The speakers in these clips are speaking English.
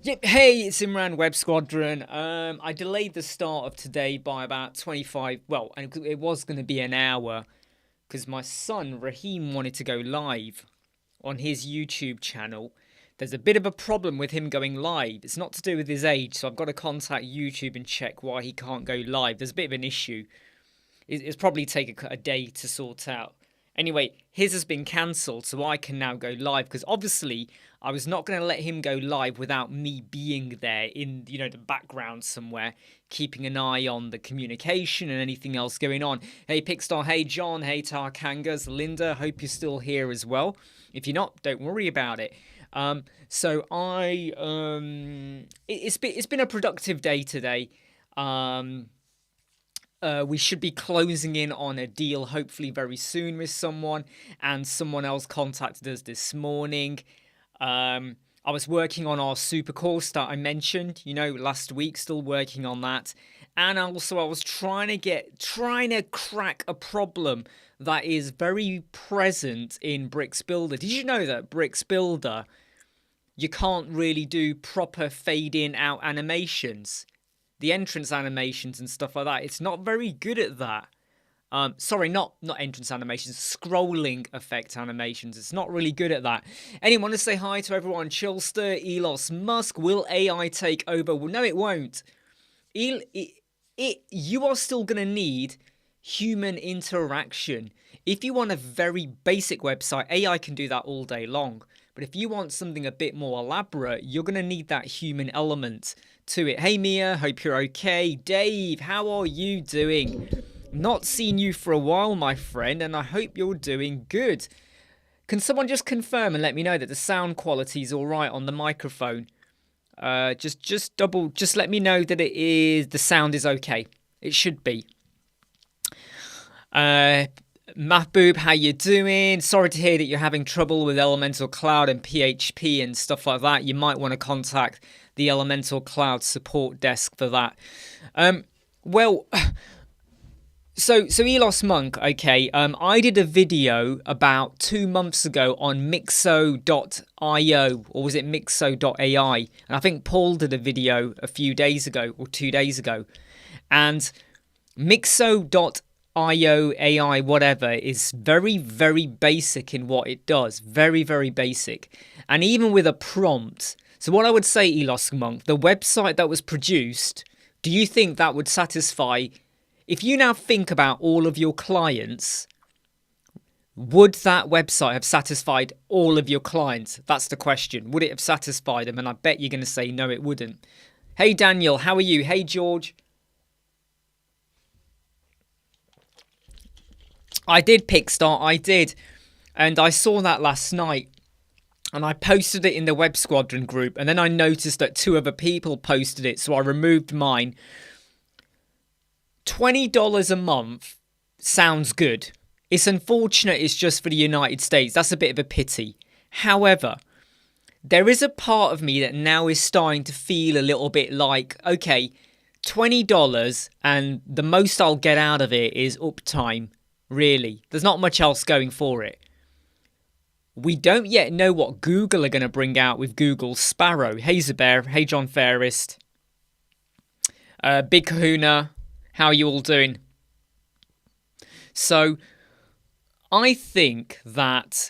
Yep, hey, it's Imran, Web Squadron. I delayed the start of today by about 25, well, and it was going to be an hour because my son, Raheem, wanted to go live on his YouTube channel. There's a bit of a problem with him going live. It's not to do with his age, so I've got to contact YouTube and check why he can't go live. There's a bit of an issue. It's probably take a day to sort out. Anyway, his has been cancelled, so I can now go live because obviously I was not going to let him go live without me being there in the background somewhere, keeping an eye on the communication and anything else going on. Hey Pickstar, hey John, hey Tarkangas, Linda, hope you're still here as well. If you're not, don't worry about it. It's been a productive day today. We should be closing in on a deal hopefully very soon with someone, and someone else contacted us this morning. I was working on our super course that I mentioned, last week, still working on that. And also I was trying to crack a problem that is very present in Bricks Builder. Did you know that Bricks Builder, you can't really do proper fade in out animations? The entrance animations and stuff like that. It's not very good at that. Sorry, not entrance animations, scrolling effect animations. It's not really good at that. Anyone want to say hi to everyone? Chilster, Elos Musk, will AI take over? Well, no, it won't. You are still going to need human interaction. If you want a very basic website, AI can do that all day long. But if you want something a bit more elaborate, you're going to need that human element to it. Hey Mia, hope you're okay. Dave, how are you doing? Not seen you for a while, my friend, and I hope you're doing good. Can someone just confirm and let me know that the sound quality is all right on the microphone? Just let me know that the sound is okay. It should be. Mahboob, how you doing? Sorry to hear that you're having trouble with Elemental Cloud and PHP and stuff like that. You might want to contact the Elemental Cloud support desk for that. So Elos Monk, okay, I did a video about 2 months ago on Mixo.io, or was it Mixo.ai? And I think Paul did a video a few days ago, or 2 days ago. And Mixo.io, AI, whatever, is very, very basic in what it does. Very, very basic. And even with a prompt. So what I would say, Elos Monk, the website that was produced, do you think that would satisfy... If you now think about all of your clients, would that website have satisfied all of your clients? That's the question. Would it have satisfied them? And I bet you're going to say no, it wouldn't. Hey, Daniel, how are you? Hey, George. I did, Pickstar, I did. And I saw that last night. And I posted it in the Web Squadron group. And then I noticed that 2 other people posted it. So I removed mine. $20 a month sounds good. It's unfortunate it's just for the United States. That's a bit of a pity. However, there is a part of me that now is starting to feel a little bit like, okay, $20 and the most I'll get out of it is uptime, really. There's not much else going for it. We don't yet know what Google are going to bring out with Google Sparrow. Hey Zubair, hey John Fairest. Big Kahuna. How are you all doing? So, I think that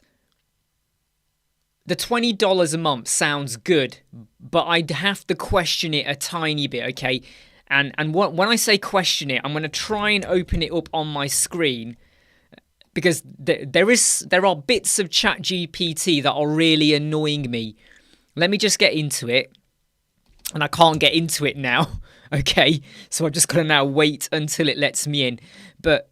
the $20 a month sounds good, but I'd have to question it a tiny bit, okay? And when I say question it, I'm going to try and open it up on my screen because there are bits of ChatGPT that are really annoying me. Let me just get into it. And I can't get into it now. Okay, so I've just got to now wait until it lets me in. But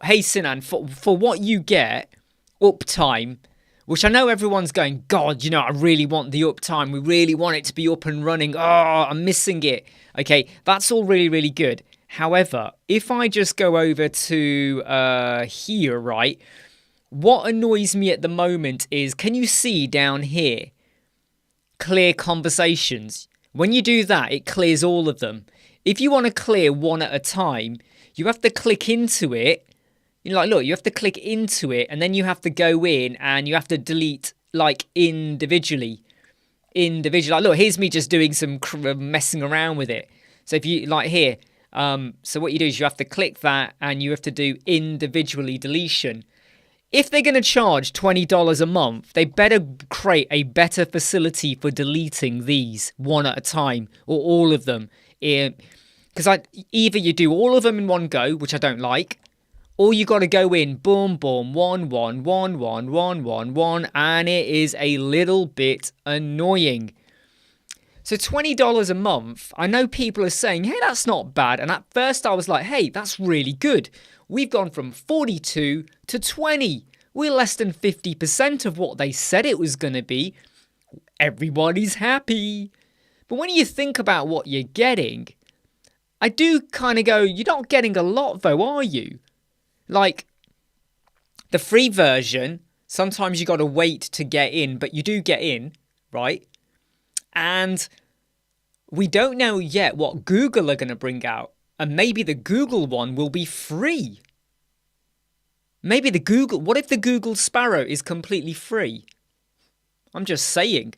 hey Sinan, for what you get, uptime, which I know everyone's going, God, I really want the uptime. We really want it to be up and running. Oh, I'm missing it. Okay, that's all really, really good. However, if I just go over to here, right, what annoys me at the moment is, can you see down here, clear conversations? When you do that, it clears all of them. If you want to clear one at a time, you have to click into it. Look, you have to click into it and then you have to go in and you have to delete individually. individual. Like, look, here's me just doing some messing around with it. So if you like here, so what you do is you have to click that and you have to do individually deletion. If they're going to charge $20 a month, they better create a better facility for deleting these one at a time or all of them. Because either you do all of them in one go, which I don't like, or you got to go in, boom, boom, 1, 1, 1, 1, 1, 1, 1, and it is a little bit annoying. So $20 a month, I know people are saying, hey, that's not bad. And at first I was like, hey, that's really good. We've gone from 42 to 20. We're less than 50% of what they said it was going to be. Everybody's happy. But when you think about what you're getting, I do kind of go, you're not getting a lot though, are you? Like, the free version, sometimes you got to wait to get in, but you do get in, right? And we don't know yet what Google are going to bring out. And maybe the Google one will be free. Maybe what if the Google Sparrow is completely free? I'm just saying.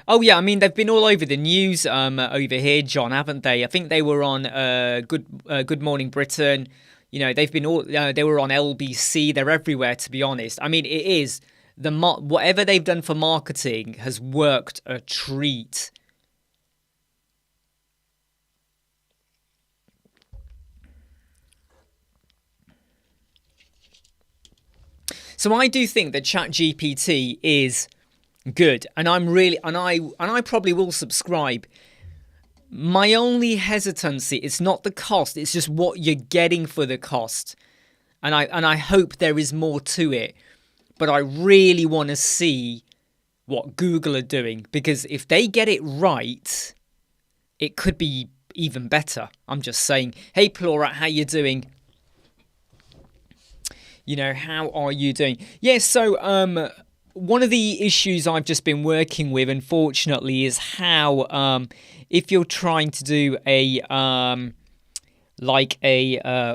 Oh yeah, I mean they've been all over the news over here, John, haven't they? I think they were on Good Morning Britain. You know, they've been all they were on LBC. They're everywhere, to be honest. I mean, it is whatever they've done for marketing has worked a treat. So I do think that ChatGPT is good, and I probably will subscribe. My only hesitancy is not the cost; it's just what you're getting for the cost, and I hope there is more to it. But I really want to see what Google are doing, because if they get it right, it could be even better. I'm just saying. Hey, Plorat, how you doing? You know, how are you doing? Yeah, so one of the issues I've just been working with, unfortunately, is how if you're trying to do a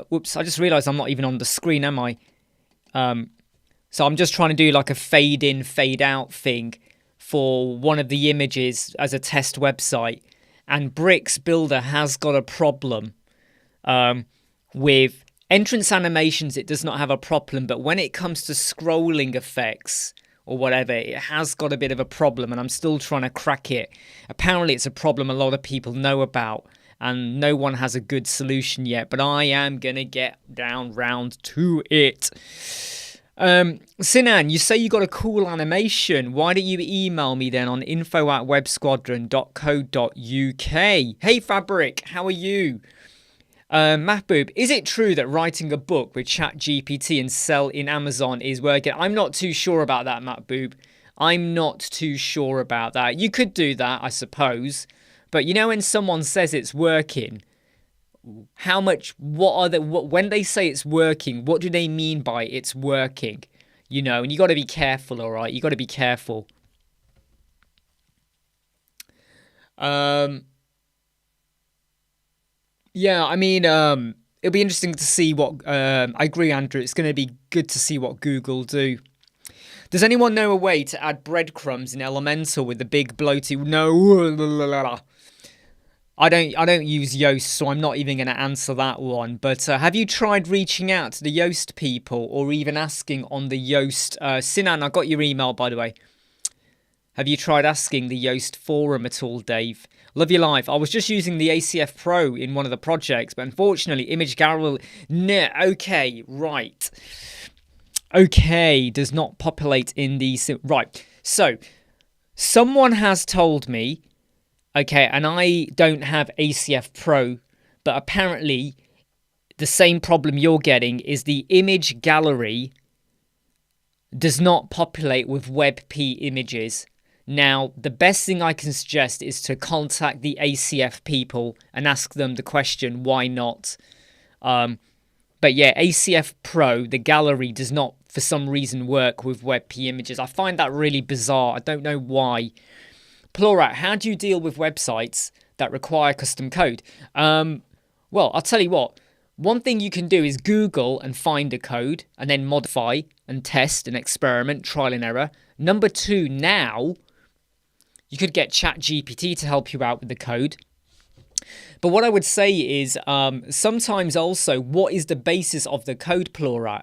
whoops, I just realized I'm not even on the screen, am I? So I'm just trying to do like a fade in, fade out thing for one of the images as a test website, and Bricks Builder has got a problem with entrance animations. It does not have a problem, but when it comes to scrolling effects or whatever, it has got a bit of a problem, and I'm still trying to crack it. Apparently it's a problem a lot of people know about, and no one has a good solution yet, but I am gonna get down round to it. Sinan, you say you got a cool animation. Why don't you email me then on info@websquadron.co.uk? Hey Fabric, how are you? Mahboob, is it true that writing a book with ChatGPT and sell in Amazon is working? I'm not too sure about that, Mahboob. I'm not too sure about that. You could do that, I suppose. But you know, when someone says it's working, when they say it's working, what do they mean by it's working? You know, and you got to be careful, all right? You got to be careful. Yeah, I mean, it'll be interesting to see what. I agree, Andrew. It's going to be good to see what Google do. Does anyone know a way to add breadcrumbs in Elementor with the big bloaty? No. I don't use Yoast, so I'm not even going to answer that one. But have you tried reaching out to the Yoast people, or even asking on the Yoast? Sinan, I got your email, by the way. Have you tried asking the Yoast forum at all, Dave? Love your life. I was just using the ACF Pro in one of the projects, but unfortunately, image gallery. No, okay, right. Okay, does not populate in the right. So, someone has told me. Okay, and I don't have ACF Pro, but apparently the same problem you're getting is the image gallery does not populate with WebP images. Now, the best thing I can suggest is to contact the ACF people and ask them the question, why not? But yeah, ACF Pro, the gallery does not, for some reason, work with WebP images. I find that really bizarre. I don't know why. Plorat, how do you deal with websites that require custom code? Well, I'll tell you what. One thing you can do is Google and find a code and then modify and test and experiment, trial and error. Number two, now you could get ChatGPT to help you out with the code. But what I would say is sometimes also, what is the basis of the code plural?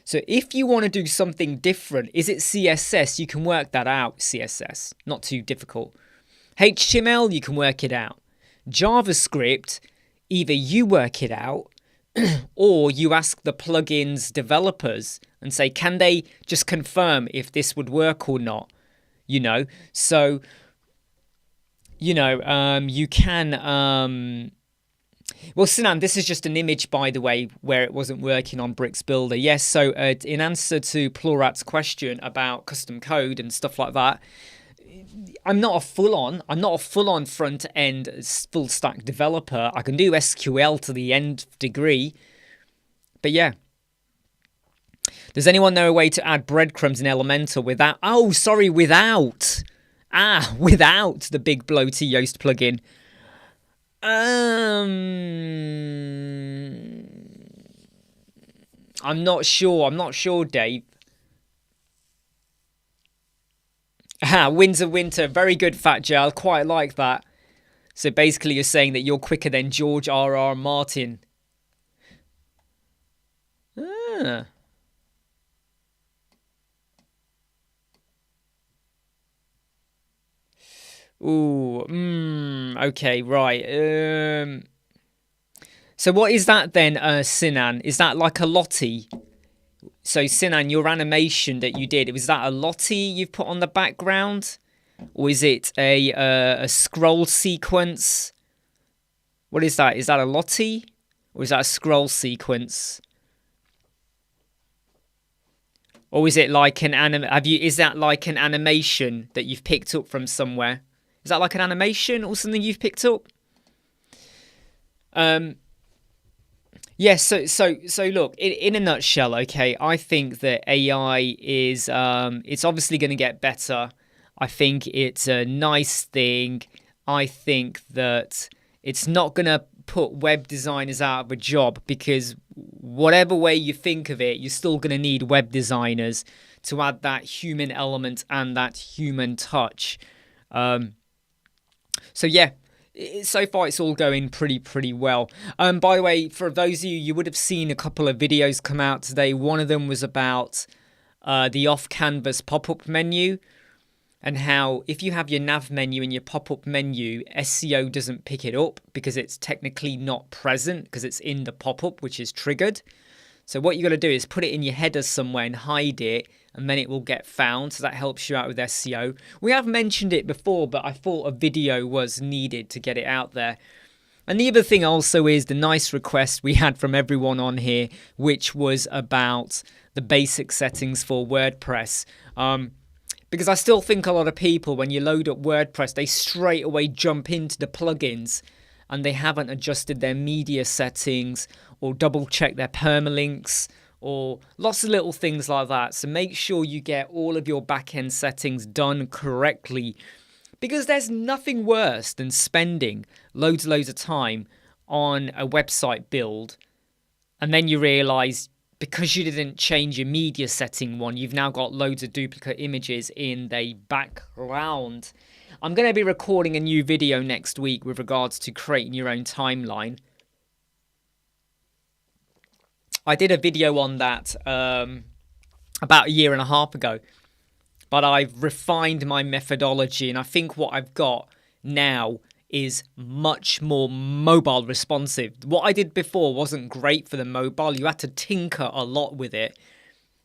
So if you want to do something different, is it CSS? You can work that out, CSS. Not too difficult. HTML, you can work it out. JavaScript, either you work it out or you ask the plugins developers and say, can they just confirm if this would work or not? You know, so, you know, you can... Well, Sinan, this is just an image, by the way, where it wasn't working on Bricks Builder. Yes, so in answer to Plurat's question about custom code and stuff like that, I'm not a full-on front-end full-stack developer. I can do SQL to the nth degree, but yeah. Does anyone know a way to add breadcrumbs in Elementor without? Oh, sorry, without. Without the big bloaty Yoast plugin. I'm not sure, Dave. Winds of Winter. Very good, Fat Gel. Quite like that. So basically you're saying that you're quicker than George R.R. Martin. Okay, right. So what is that then, Sinan? Is that like a Lottie? So Sinan, your animation that you did, was that a Lottie you've put on the background? Or is it a scroll sequence? What is that? Is that a Lottie? Or is that a scroll sequence? Or is it like an is that like an animation that you've picked up from somewhere? Is that like an animation or something you've picked up? Yes, so look, in a nutshell, okay, I think that AI is it's obviously going to get better. I think it's a nice thing. I think that it's not going to put web designers out of a job, because whatever way you think of it, you're still going to need web designers to add that human element and that human touch. So yeah, so far it's all going pretty well. By the way, for those of you would have seen a couple of videos come out today. One of them was about the off-canvas pop-up menu, and how if you have your nav menu in your pop-up menu, SEO doesn't pick it up because it's technically not present because it's in the pop-up, which is triggered. So what you got to do is put it in your header somewhere and hide it, and then it will get found. So that helps you out with SEO. We have mentioned it before, but I thought a video was needed to get it out there. And the other thing also is the nice request we had from everyone on here, which was about the basic settings for WordPress. Because I still think a lot of people, when you load up WordPress, they straight away jump into the plugins and they haven't adjusted their media settings or double check their permalinks or lots of little things like that. So make sure you get all of your backend settings done correctly, because there's nothing worse than spending loads of time on a website build and then you realize because you didn't change your media setting one, you've now got loads of duplicate images in the background. I'm going to be recording a new video next week with regards to creating your own timeline. I did a video on that about a year and a half ago, but I've refined my methodology, and I think what I've got now is much more mobile responsive. What I did before wasn't great for the mobile. You had to tinker a lot with it.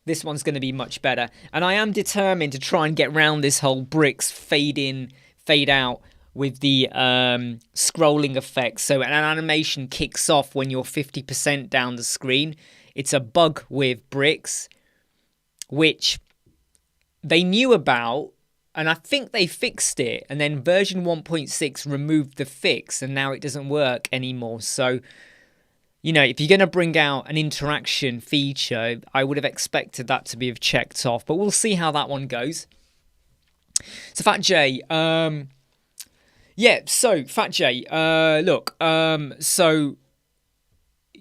This one's going to be much better. And I am determined to try and get around this whole bricks fade in, fade out with the scrolling effect. So an animation kicks off when you're 50% down the screen. It's a bug with bricks, which they knew about, and I think they fixed it, and then version 1.6 removed the fix, and now it doesn't work anymore. So, you know, if you're going to bring out an interaction feature, I would have expected that to be checked off, but we'll see how that one goes. So, Fat J, look, so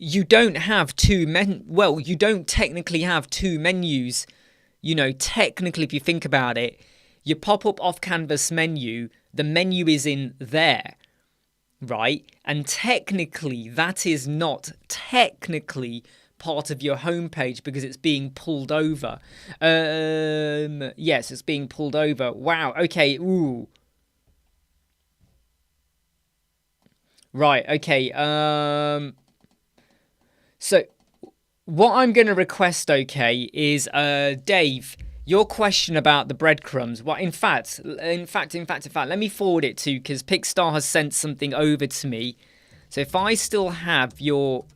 you don't have you don't technically have two menus. You know, technically, if you think about it, your pop-up off-canvas menu, the menu is in there, right? And technically, that is not technically part of your homepage because it's being pulled over. Yes, it's being pulled over. Wow. Okay. Ooh. Right. Okay. So what I'm going to request, okay, is Dave, your question about the breadcrumbs. Well, in fact, let me forward it to, because Pickstar has sent something over to me. So if I still have your...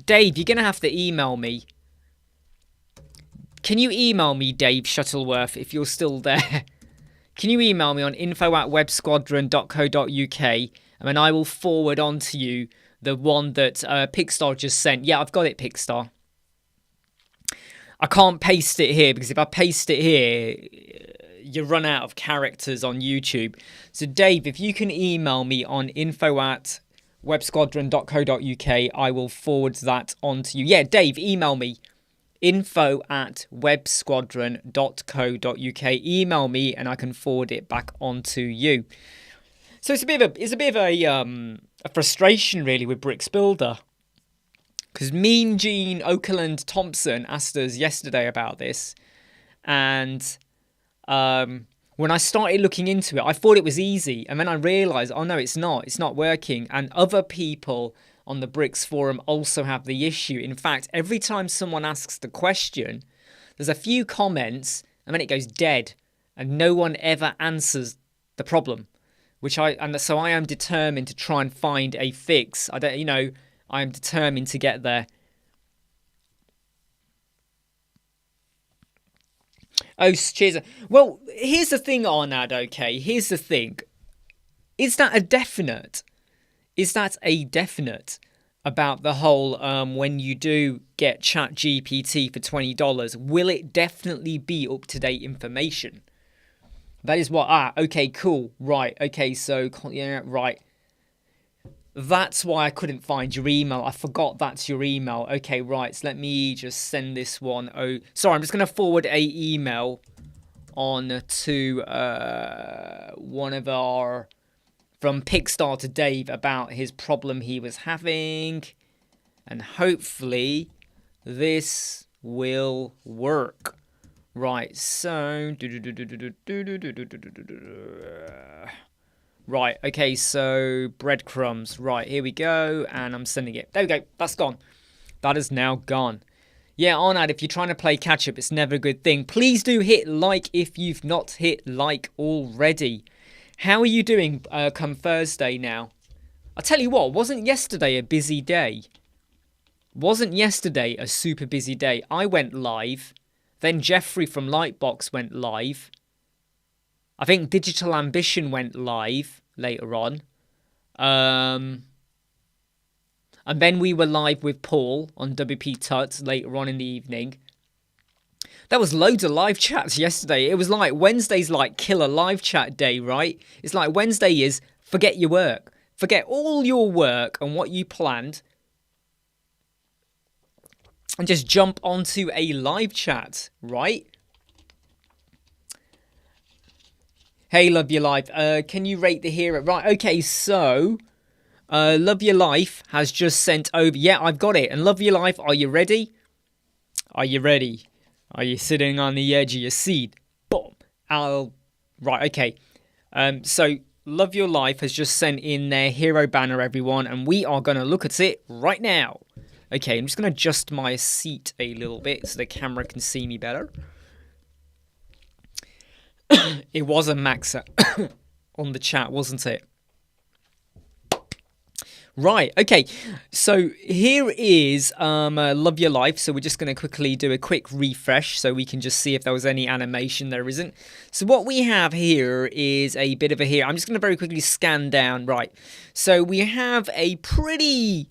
Dave, you're going to have to email me. Can you email me, Dave Shuttleworth, if you're still there? Can you email me on info@websquadron.co.uk, and then I will forward on to you the one that Pickstar just sent. Yeah, I've got it, Pickstar. I can't paste it here, because if I paste it here, you run out of characters on YouTube. So Dave, if you can email me on info@websquadron.co.uk, I will forward that on to you. Yeah, Dave, email me. info@websquadron.co.uk. Email me and I can forward it back on to you. So it's a bit of a frustration really with Bricks Builder, because Mean Gene Oakland Thompson asked us yesterday about this, and when I started looking into it, I thought it was easy, and then I realised, oh no, it's not working, and other people on the Bricks forum also have the issue. In fact, every time someone asks the question, there's a few comments, and then it goes dead, and no one ever answers the problem. So I am determined to try and find a fix. I am determined to get there. Oh, cheers. Well, here's the thing, Arnad, okay? Here's the thing. Is that a definite? Is that a definite about the whole when you do get ChatGPT for $20, will it definitely be up-to-date information? That is what... okay, cool. Right, okay, so... Yeah, right. That's why I couldn't find your email. I forgot that's your email. Okay, right, so let me just send this one. Oh, sorry, I'm just going to forward a email on to one of our... From Pickstar to Dave about his problem he was having. And hopefully this will work. Right, so... Right, okay, so breadcrumbs. Right, here we go, and I'm sending it. There we go, that's gone. That is now gone. Yeah, Arnad, if you're trying to play catch-up, it's never a good thing. Please do hit like if you've not hit like already. How are you doing come Thursday now? I'll tell you what, wasn't yesterday a busy day? Wasn't yesterday a super busy day? I went live. Then Jeffrey from Lightbox went live. I think Digital Ambition went live later on. And then we were live with Paul on WP Tut later on in the evening. There was loads of live chats yesterday. It was like Wednesday's like killer live chat day, right? It's like Wednesday is forget your work. Forget all your work and what you planned. And just jump onto a live chat, right? Hey, Love Your Life. Can you rate the hero? Right, okay, so... Love Your Life has just sent over... Yeah, I've got it. And Love Your Life, are you ready? Are you ready? Are you sitting on the edge of your seat? Boom. Right, okay. So, Love Your Life has just sent in their hero banner, everyone. And we are going to look at it right now. Okay, I'm just going to adjust my seat a little bit so the camera can see me better. It was a maxer on the chat, wasn't it? Right, okay. So here is Love Your Life. So we're just going to quickly do a quick refresh so we can just see if there was any animation. There isn't. So what we have here is a bit of a hero. I'm just going to very quickly scan down. Right. So we have a pretty...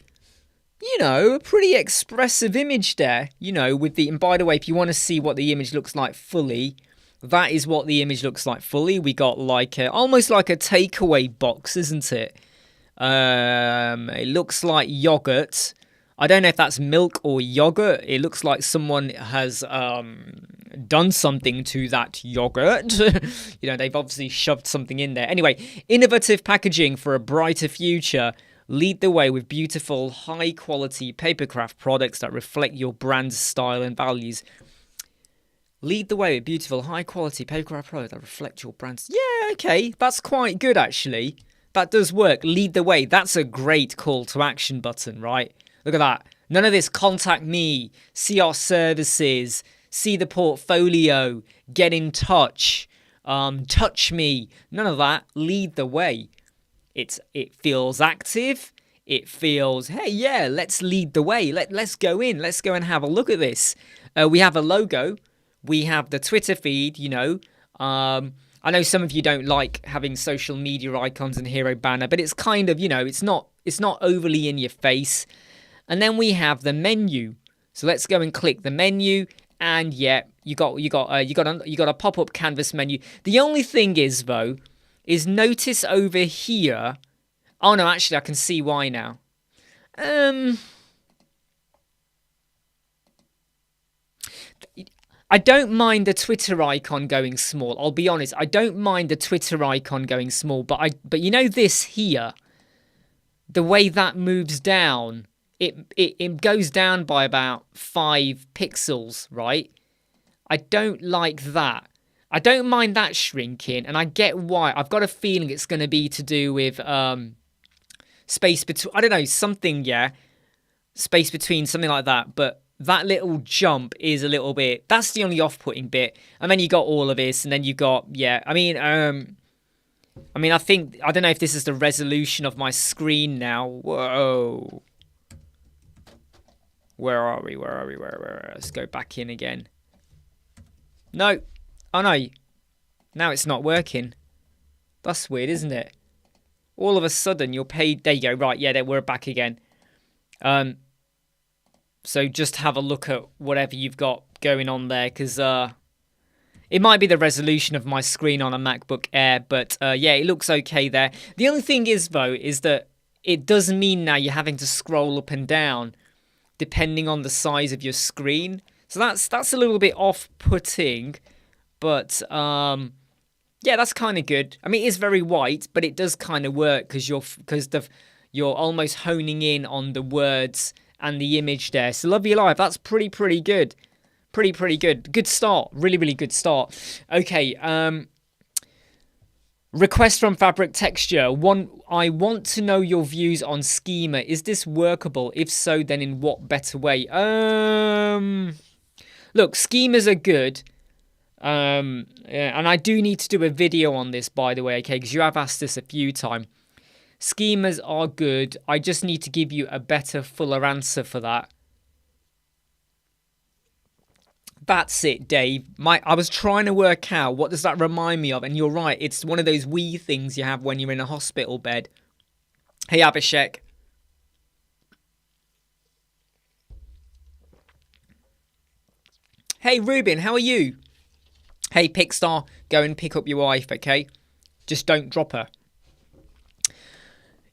a pretty expressive image there, with the... And by the way, if you want to see what the image looks like fully... That is what the image looks like fully. We got like almost like a takeaway box, isn't it? It looks like yogurt. I don't know if that's milk or yogurt. It looks like someone has done something to that yogurt. They've obviously shoved something in there. Anyway, innovative packaging for a brighter future. Lead the way with beautiful, high-quality papercraft products that reflect your brand's style and values. Lead the way with beautiful, high-quality papercraft products that reflect your brand's... Yeah, okay. That's quite good, actually. That does work. Lead the way. That's a great call to action button, right? Look at that. None of this contact me, see our services, see the portfolio, get in touch, touch me. None of that. Lead the way. It feels active. It feels, hey, yeah, let's lead the way. Let's go in. Let's go and have a look at this. We have a logo. We have the Twitter feed, I know some of you don't like having social media icons and hero banner, but it's kind of, it's not overly in your face. And then we have the menu. So let's go and click the menu, and yeah, you got a pop-up canvas menu. The only thing is though, is notice over here. Oh no, actually I can see why now. I don't mind the Twitter icon going small. I'll be honest. I don't mind the Twitter icon going small, but this here, the way that moves down, it goes down by about 5 pixels, right? I don't like that. I don't mind that shrinking, and I get why. I've got a feeling it's going to be to do with space between, I don't know, something, yeah. Space between, something like that, but that little jump is a little bit, that's the only off-putting bit. And then you got all of this, and then you got, yeah, I think, I don't know if this is the resolution of my screen now. Whoa. Where are we? Let's go back in again. No. Oh, no. Now it's not working. That's weird, isn't it? All of a sudden, you're paid. There you go. Right, yeah, we're back again. So just have a look at whatever you've got going on there, because it might be the resolution of my screen on a MacBook Air, but yeah, it looks okay there. The only thing is, though, is that it does mean now you're having to scroll up and down depending on the size of your screen. So that's a little bit off-putting, but yeah, that's kind of good. I mean, it is very white, but it does kind of work because you're almost honing in on the words and the image there. So Love You Live, that's pretty good. Pretty good. Good start. Really good start. Okay, request from Fabric Texture. I want to know your views on schema. Is this workable? If so, then in what better way? Look, schemas are good. Yeah, and I do need to do a video on this, by the way, okay, because you have asked this a few times. Schemas are good. I just need to give you a better, fuller answer for that. That's it, Dave. I was trying to work out what does that remind me of, and you're right. It's one of those wee things you have when you're in a hospital bed. Hey, Abhishek. Hey, Ruben, how are you? Hey, Pickstar, go and pick up your wife, okay? Just don't drop her.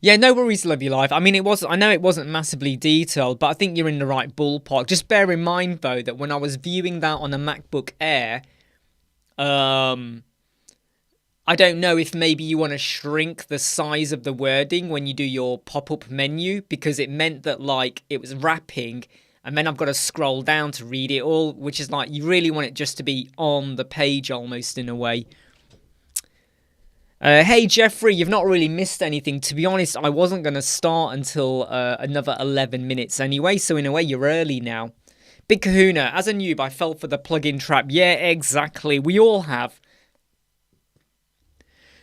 Yeah, no worries, Love You Live. I mean, I know it wasn't massively detailed, but I think you're in the right ballpark. Just bear in mind, though, that when I was viewing that on a MacBook Air, I don't know if maybe you want to shrink the size of the wording when you do your pop-up menu, because it meant that, like, it was wrapping, and then I've got to scroll down to read it all, which is like, you really want it just to be on the page almost in a way. Hey, Jeffrey, you've not really missed anything. To be honest, I wasn't going to start until another 11 minutes anyway, so in a way, you're early now. Big Kahuna, as a noob, I fell for the plugin trap. Yeah, exactly. We all have.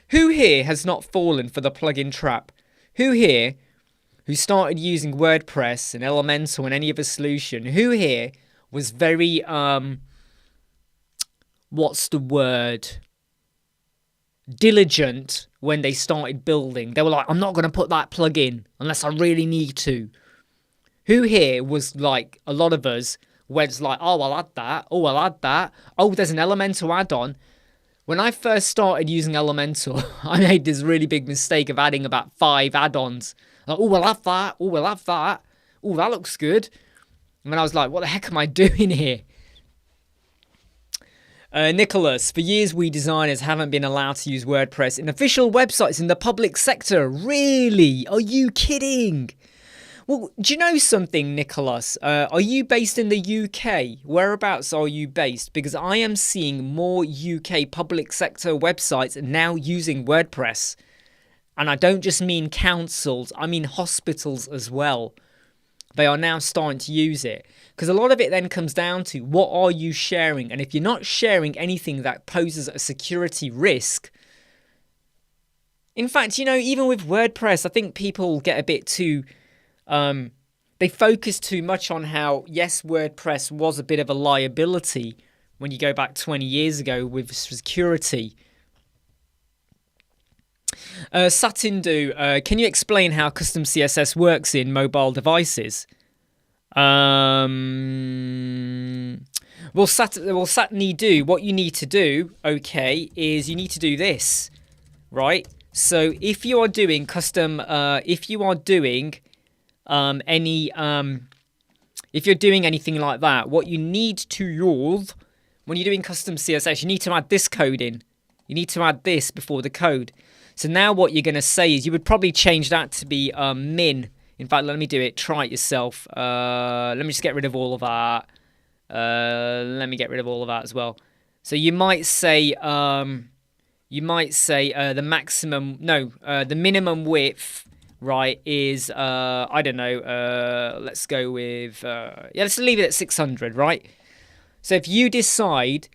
Who here has not fallen for the plugin trap? Who here, who started using WordPress and Elementor and any other solution, who here was very, what's the word? Diligent when they started building. They were like, I'm not going to put that plug in unless I really need to. Who here was like a lot of us, where it's like, oh, I'll add that. Oh, I'll add that. Oh, there's an Elementor add-on. When I first started using Elementor, I made this really big mistake of adding about 5 add-ons. Like, oh, we'll have that. Oh, we'll have that. oh, that looks good. And then I was like, what the heck am I doing here? Nicholas, for years we designers haven't been allowed to use WordPress in official websites in the public sector. Really? Are you kidding? Well, do you know something, Nicholas? Are you based in the UK? Whereabouts are you based? Because I am seeing more UK public sector websites now using WordPress. And I don't just mean councils, I mean hospitals as well. They are now starting to use it. Because a lot of it then comes down to what are you sharing? And if you're not sharing anything that poses a security risk. In fact, you know, even with WordPress, I think people get a bit too... they focus too much on how, yes, WordPress was a bit of a liability when you go back 20 years ago with security. Satindu, can you explain how custom CSS works in mobile devices? Well, Satni do. What you need to do, okay, is you need to do this, right? So if you are doing custom, if you're doing anything like that, what you need to use when you're doing custom CSS, you need to add this code in. You need to add this before the code. So now what you're going to say is you would probably change that to be min. In fact, let me do it. Try it yourself. Let me just get rid of all of that. Let me get rid of all of that as well. So you might say the maximum, no, the minimum width, right, is, I don't know, let's go with, yeah, let's leave it at 600, right? So if you decide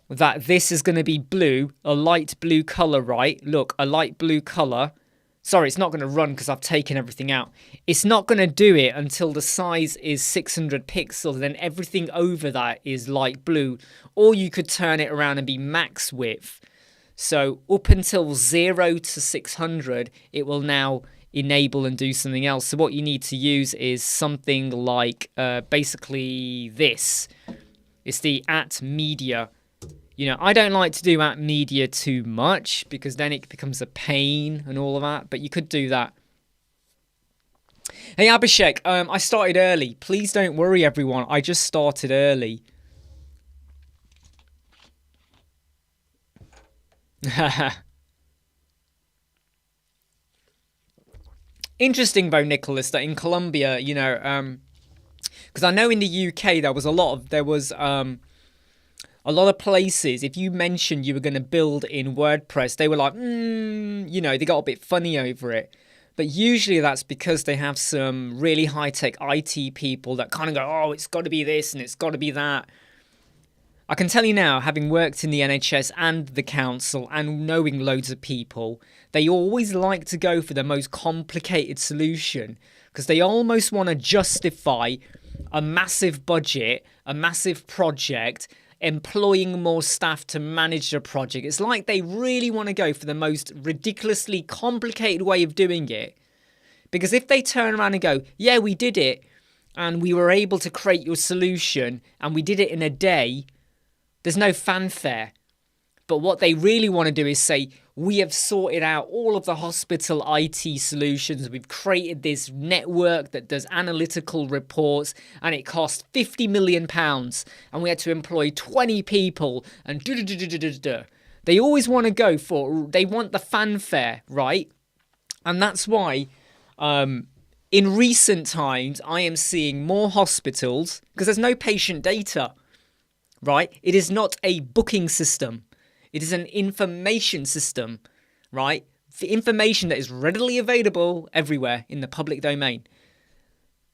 that this is going to be blue, a light blue color, right? Look, a light blue color. Sorry, it's not going to run because I've taken everything out. It's not going to do it until the size is 600 pixels. Then everything over that is light blue. Or you could turn it around and be max width. So up until 0 to 600, it will now enable and do something else. So what you need to use is something like basically this. It's the @media. You know, I don't like to do @media too much because then it becomes a pain and all of that. But you could do that. Hey, Abhishek, I started early. Please don't worry, everyone. I just started early. Interesting, though, Nicholas, that in Colombia, you know, because I know in the UK there was a lot of places, if you mentioned you were going to build in WordPress, they were like, you know, they got a bit funny over it. But usually that's because they have some really high-tech IT people that kind of go, oh, it's got to be this and it's got to be that. I can tell you now, having worked in the NHS and the council and knowing loads of people, they always like to go for the most complicated solution because they almost want to justify a massive budget, a massive project, employing more staff to manage the project. It's like they really want to go for the most ridiculously complicated way of doing it. Because if they turn around and go, yeah, we did it, and we were able to create your solution, and we did it in a day, there's no fanfare. But what they really want to do is say, we have sorted out all of the hospital IT solutions. We've created this network that does analytical reports and it cost £50 million and we had to employ 20 people and They always want to go for, they want the fanfare, right? And that's why in recent times I am seeing more hospitals, because there's no patient data, right? It is not a booking system. It is an information system, right? The information that is readily available everywhere in the public domain.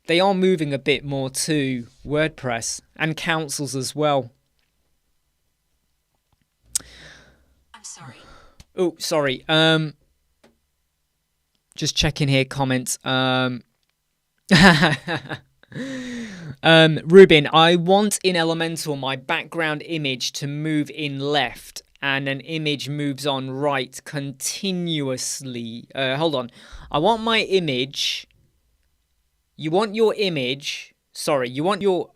They are moving a bit more to WordPress and councils as well. I'm sorry. Oh, sorry. Just checking here comments. Ruben, I want in Elementor my background image to move in left and an image moves on right continuously. Hold on. I want my image. You want your image. Sorry, you want your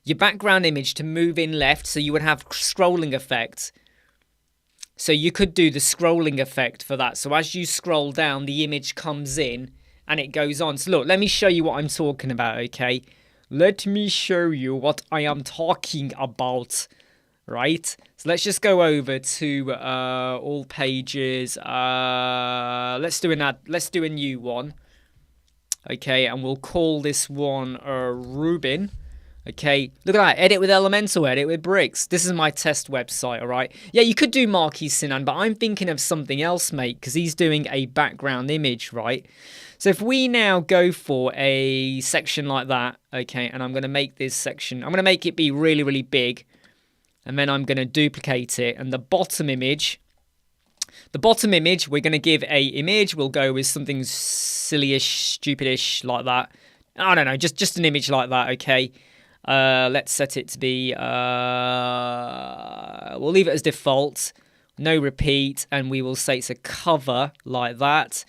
your background image to move in left, so you would have scrolling effect. So you could do the scrolling effect for that. So as you scroll down, the image comes in and it goes on. So look, let me show you what I'm talking about, okay? Let me show you what I am talking about, right? So let's just go over to all pages. Let's do a new one, okay? And we'll call this one Rubin. Okay, look at that. Edit with Elementor, edit with bricks. This is my test website, all right? Yeah, you could do Marquis Sinan, but I'm thinking of something else, mate, because he's doing a background image, right? So if we now go for a section like that, okay, and I'm going to make this section, I'm going to make it be really, really big, and then I'm going to duplicate it, and the bottom image, we're going to give a image. We'll go with something silly-ish, stupid-ish like that. I don't know, just an image like that, okay? Let's set it to be, we'll leave it as default, no repeat, and we will say it's a cover like that.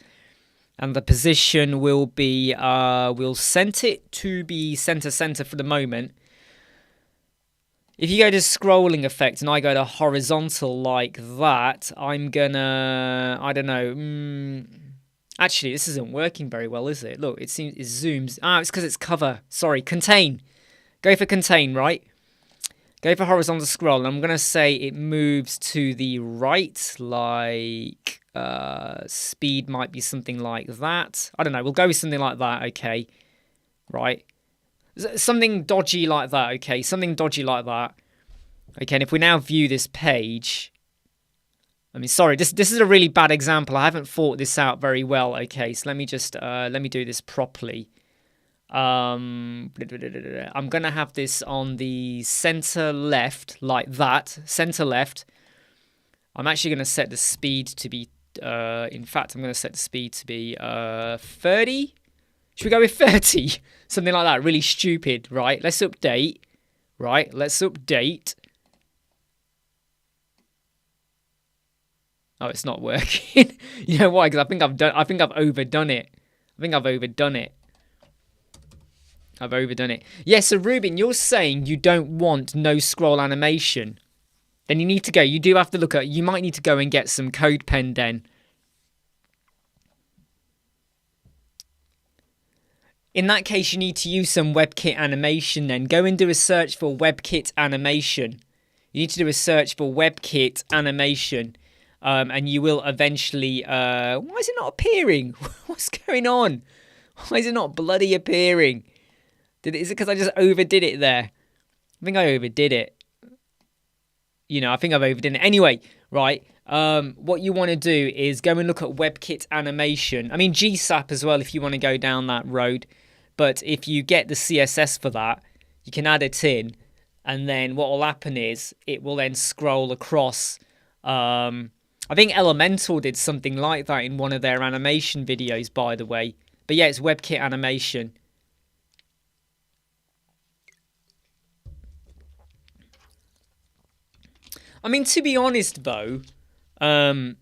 And the position will be, we'll set it to be center for the moment. If you go to scrolling effect and I go to horizontal like that, I'm gonna, I don't know, actually this isn't working very well, is it? Look, it seems, it zooms, it's because it's cover, sorry, contain. Go for contain, right? Go for horizontal scroll. And I'm going to say it moves to the right, like speed might be something like that. I don't know. We'll go with something like that, okay? Right? Something dodgy like that, okay? Something dodgy like that. Okay, and if we now view this page... I mean, sorry, this is a really bad example. I haven't thought this out very well, okay? So let me just, let me do this properly. I'm gonna have this on the center left like that, center left. I'm actually gonna set the speed to be in fact I'm gonna set the speed to be 30. Should we go with 30? Something like that, really stupid, right? Let's update. Right, let's update. Oh, it's not working. You know why? Because I think I've overdone it. I've overdone it. Yeah, so Ruben, you're saying you don't want no scroll animation. Then you need to go. You do have to look at... You might need to go and get some CodePen then. In that case, you need to use some WebKit animation then. Go and do a search for WebKit animation. You need to do a search for WebKit animation. And you will eventually... why is it not appearing? What's going on? Why is it not bloody appearing? Is it because I just overdid it there? I think I overdid it. You know, I think I've overdone it. Anyway, right, what you want to do is go and look at WebKit animation. I mean, GSAP as well if you want to go down that road. But if you get the CSS for that, you can add it in. And then what will happen is it will then scroll across. I think Elementor did something like that in one of their animation videos, by the way. But yeah, it's WebKit animation. I mean, to be honest, though, I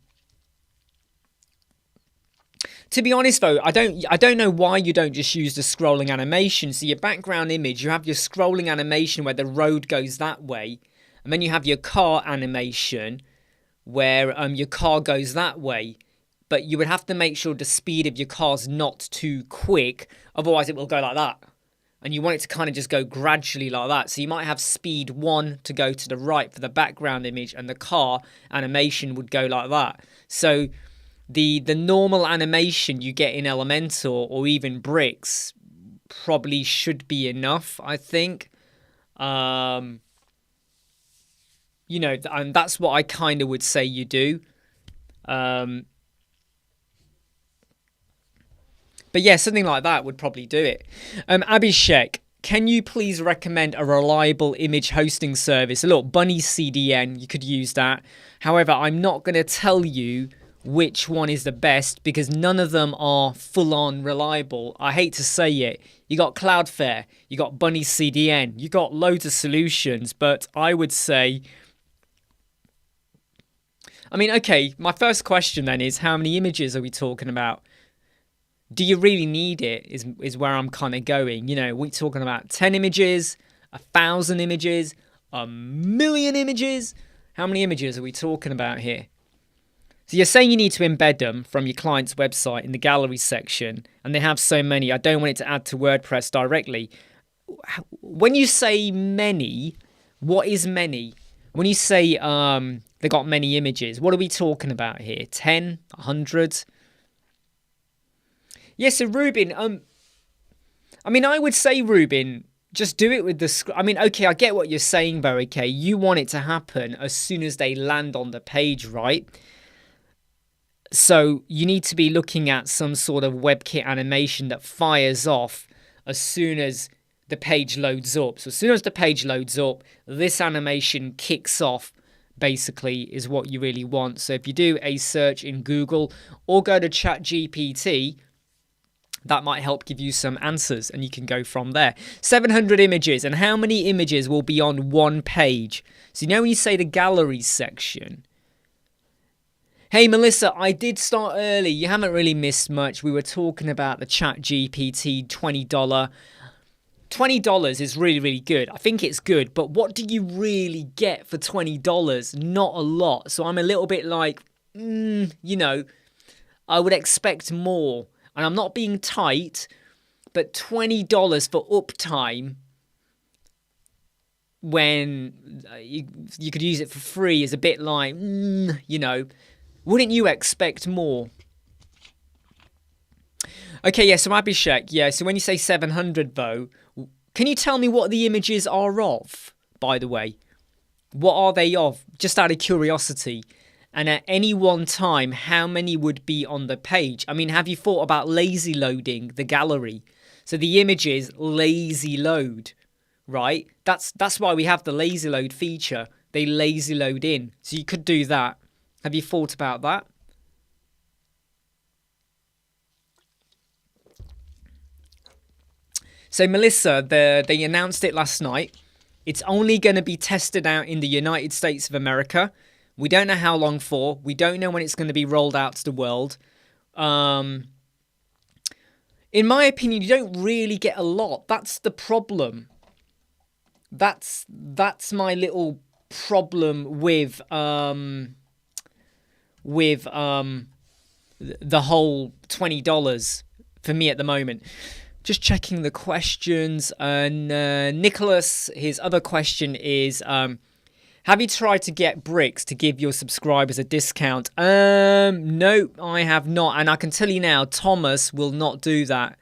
don't know why you don't just use the scrolling animation. So your background image, you have your scrolling animation where the road goes that way, and then you have your car animation where your car goes that way. But you would have to make sure the speed of your car's not too quick, otherwise it will go like that. And you want it to kind of just go gradually like that. So you might have speed 1 to go to the right for the background image, and the car animation would go like that. So the normal animation you get in Elementor or even bricks probably should be enough, I think. You know, and that's what I kind of would say you do. But yeah, something like that would probably do it. Abhishek, can you please recommend a reliable image hosting service? Look, Bunny CDN, you could use that. However, I'm not going to tell you which one is the best because none of them are full-on reliable. I hate to say it. You got Cloudflare, you got Bunny CDN, you got loads of solutions, but I would say... I mean, okay, my first question then is how many images are we talking about? Do you really need it is where I'm kind of going. You know, we're talking about 10 images, 1,000 images, 1,000,000 images. How many images are we talking about here? So you're saying you need to embed them from your client's website in the gallery section, and they have so many. I don't want it to add to WordPress directly. When you say many, what is many? When you say they got many images, what are we talking about here? 10, 100? Yes, so Ruben, I mean, I would say, Ruben, just do it with the... I mean, okay, I get what you're saying, though, okay? You want it to happen as soon as they land on the page, right? So you need to be looking at some sort of WebKit animation that fires off as soon as the page loads up. So as soon as the page loads up, this animation kicks off, basically, is what you really want. So if you do a search in Google or go to ChatGPT, that might help give you some answers, and you can go from there. 700 images, and how many images will be on one page? So you know when you say the galleries section... Hey Melissa, I did start early. You haven't really missed much. We were talking about the ChatGPT $20. $20 is really, really good. I think it's good, but what do you really get for $20? Not a lot. So I'm a little bit like, you know, I would expect more. And I'm not being tight, but $20 for uptime when you could use it for free is a bit like, you know, wouldn't you expect more? Okay, yeah, so Abhishek, yeah, so when you say 700 though, can you tell me what the images are of, by the way? What are they of? Just out of curiosity. And at any one time, how many would be on the page? I mean, have you thought about lazy loading the gallery? So the images lazy load, right? That's why we have the lazy load feature. They lazy load in. So you could do that. Have you thought about that? So Melissa, they announced it last night. It's only going to be tested out in the United States of America. We don't know how long for. We don't know when it's going to be rolled out to the world. In my opinion, you don't really get a lot. That's the problem. That's my little problem with the whole $20 for me at the moment. Just checking the questions. And Nicholas, his other question is, have you tried to get Bricks to give your subscribers a discount? No, I have not. And I can tell you now, Thomas will not do that.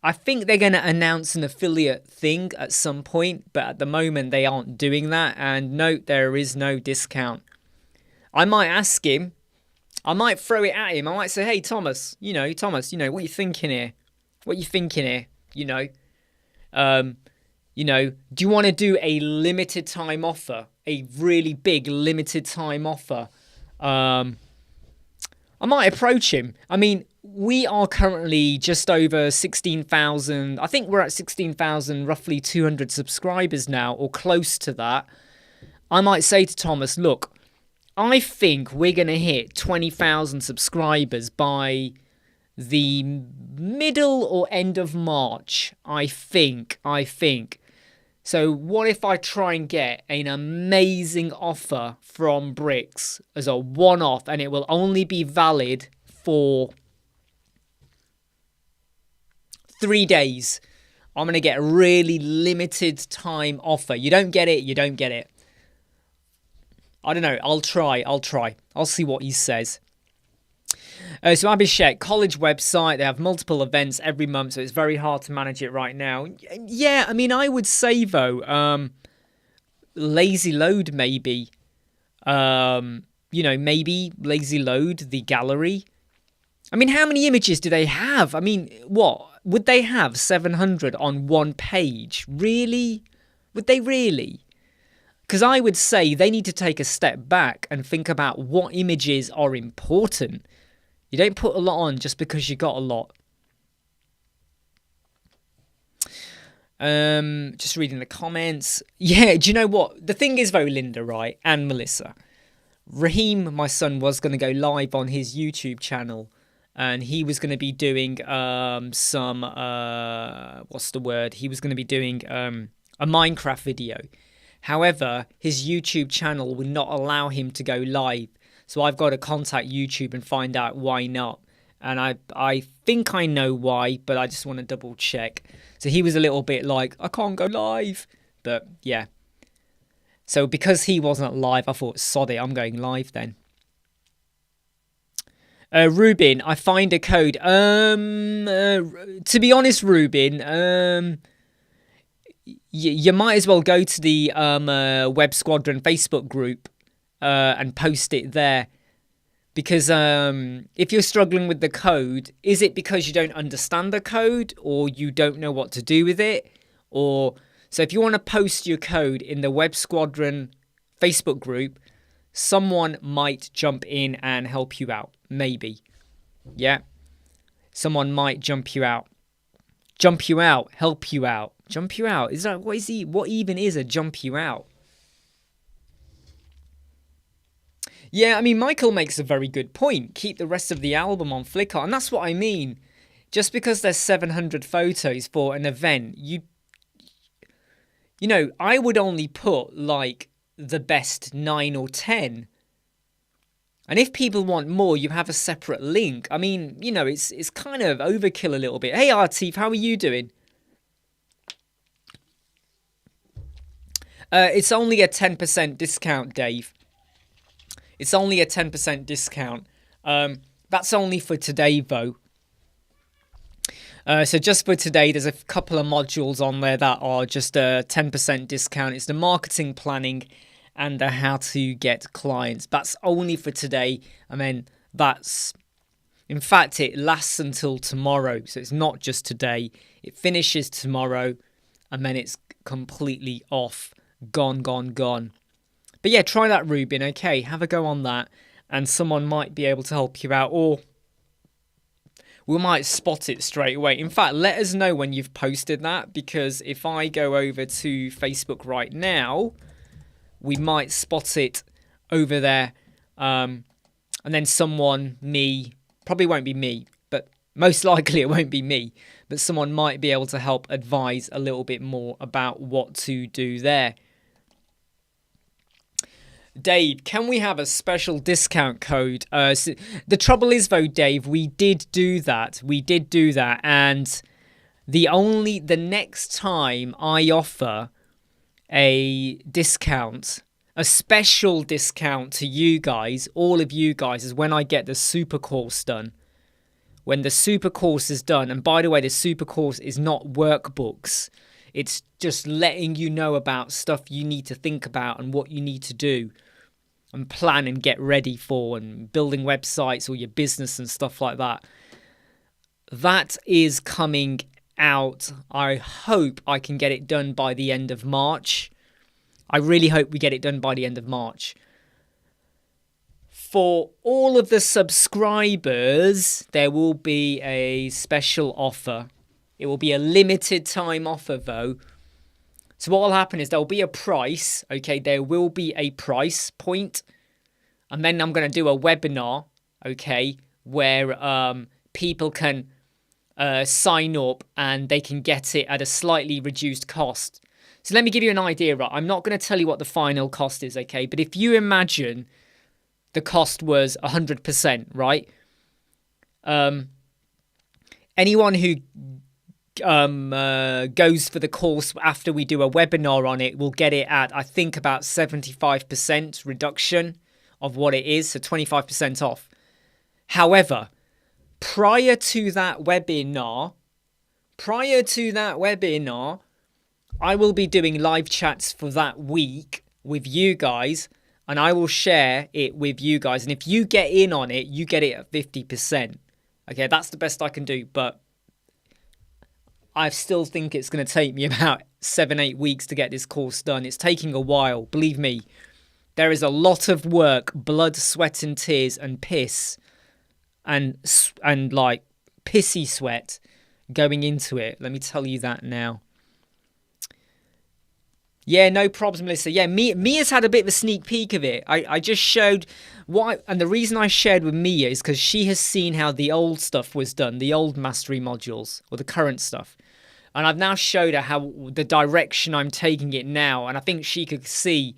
I think they're going to announce an affiliate thing at some point, but at the moment they aren't doing that. And no, there is no discount. I might ask him. I might throw it at him. I might say, hey, Thomas, what are you thinking here? Do you want to do a limited time offer? A really big limited time offer? I might approach him. I mean, we are currently just over 16,000. I think we're at 16,000, roughly 200 subscribers now, or close to that. I might say to Thomas, look, I think we're going to hit 20,000 subscribers by the middle or end of March. I think. So what if I try and get an amazing offer from Bricks as a one-off, and it will only be valid for 3 days. I'm going to get a really limited time offer. You don't get it, you don't get it. I don't know. I'll try. I'll see what he says. So Abhishek, college website, they have multiple events every month, so it's very hard to manage it right now. Yeah, I mean, I would say, though, lazy load maybe. Maybe lazy load the gallery. I mean, how many images do they have? I mean, what? Would they have 700 on one page? Really? Would they really? Because I would say they need to take a step back and think about what images are important. You don't put a lot on just because you got a lot. Just reading the comments. Yeah, do you know what? The thing is, though, Linda, right, and Melissa, Raheem, my son, was going to go live on his YouTube channel, and he was going to be doing He was going to be doing a Minecraft video. However, his YouTube channel will not allow him to go live. So I've got to contact YouTube and find out why not. And I think I know why, but I just want to double check. So he was a little bit like, I can't go live. But yeah. So because he wasn't live, I thought, sod it, I'm going live then. Ruben, I find a code. To be honest, Ruben, you might as well go to the Web Squadron Facebook group and post it there. Because if you're struggling with the code, is it because you don't understand the code or you don't know what to do with it? Or so if you want to post your code in the Web Squadron Facebook group, someone might jump in and help you out. Maybe. Yeah. Someone might jump you out. Jump you out. Help you out. Jump you out. Is that what even is a jump you out? Yeah, I mean, Michael makes a very good point. Keep the rest of the album on Flickr. And that's what I mean. Just because there's 700 photos for an event, you know, I would only put like the best 9 or 10. And if people want more, you have a separate link. I mean, you know, it's kind of overkill a little bit. Hey, Artif, how are you doing? It's only a 10% discount, Dave. It's only a 10% discount. That's only for today, though. So just for today, there's a couple of modules on there that are just a 10% discount. It's the marketing planning and the how to get clients. That's only for today. I mean, in fact, it lasts until tomorrow. So it's not just today. It finishes tomorrow and then it's completely off. Gone. But yeah, try that, Ruben. Okay, have a go on that. And someone might be able to help you out, or we might spot it straight away. In fact, let us know when you've posted that, because if I go over to Facebook right now, we might spot it over there. And then probably won't be me, but most likely it won't be me, but someone might be able to help advise a little bit more about what to do there. Dave, can we have a special discount code? So the trouble is, though, Dave, we did do that. And the next time I offer a discount, a special discount to you guys, all of you guys, is when I get the super course done. When the super course is done, and by the way, the super course is not workbooks. It's just letting you know about stuff you need to think about and what you need to do and plan and get ready for, and building websites or your business and stuff like that. That is coming out. I hope I can get it done by the end of March. I really hope we get it done by the end of March. For all of the subscribers, there will be a special offer. It will be a limited time offer, though. So what will happen is there will be a price, okay? There will be a price point. And then I'm going to do a webinar, okay, where people can sign up and they can get it at a slightly reduced cost. So let me give you an idea, right? I'm not going to tell you what the final cost is, okay? But if you imagine the cost was 100%, right? Anyone who goes for the course after we do a webinar on it will get it at, I think, about 75% reduction of what it is, so 25% off. However, prior to that webinar, I will be doing live chats for that week with you guys, and I will share it with you guys. And if you get in on it, you get it at 50%. Okay, that's the best I can do, but I still think it's going to take me about 7-8 weeks to get this course done. It's taking a while, believe me. There is a lot of work, blood, sweat and tears and piss and like pissy sweat going into it. Let me tell you that now. Yeah, no problems, Melissa. Yeah, Mia's had a bit of a sneak peek of it. I just showed and the reason I shared with Mia is because she has seen how the old stuff was done, the old mastery modules, or the current stuff. And I've now showed her how the direction I'm taking it now. And I think she could see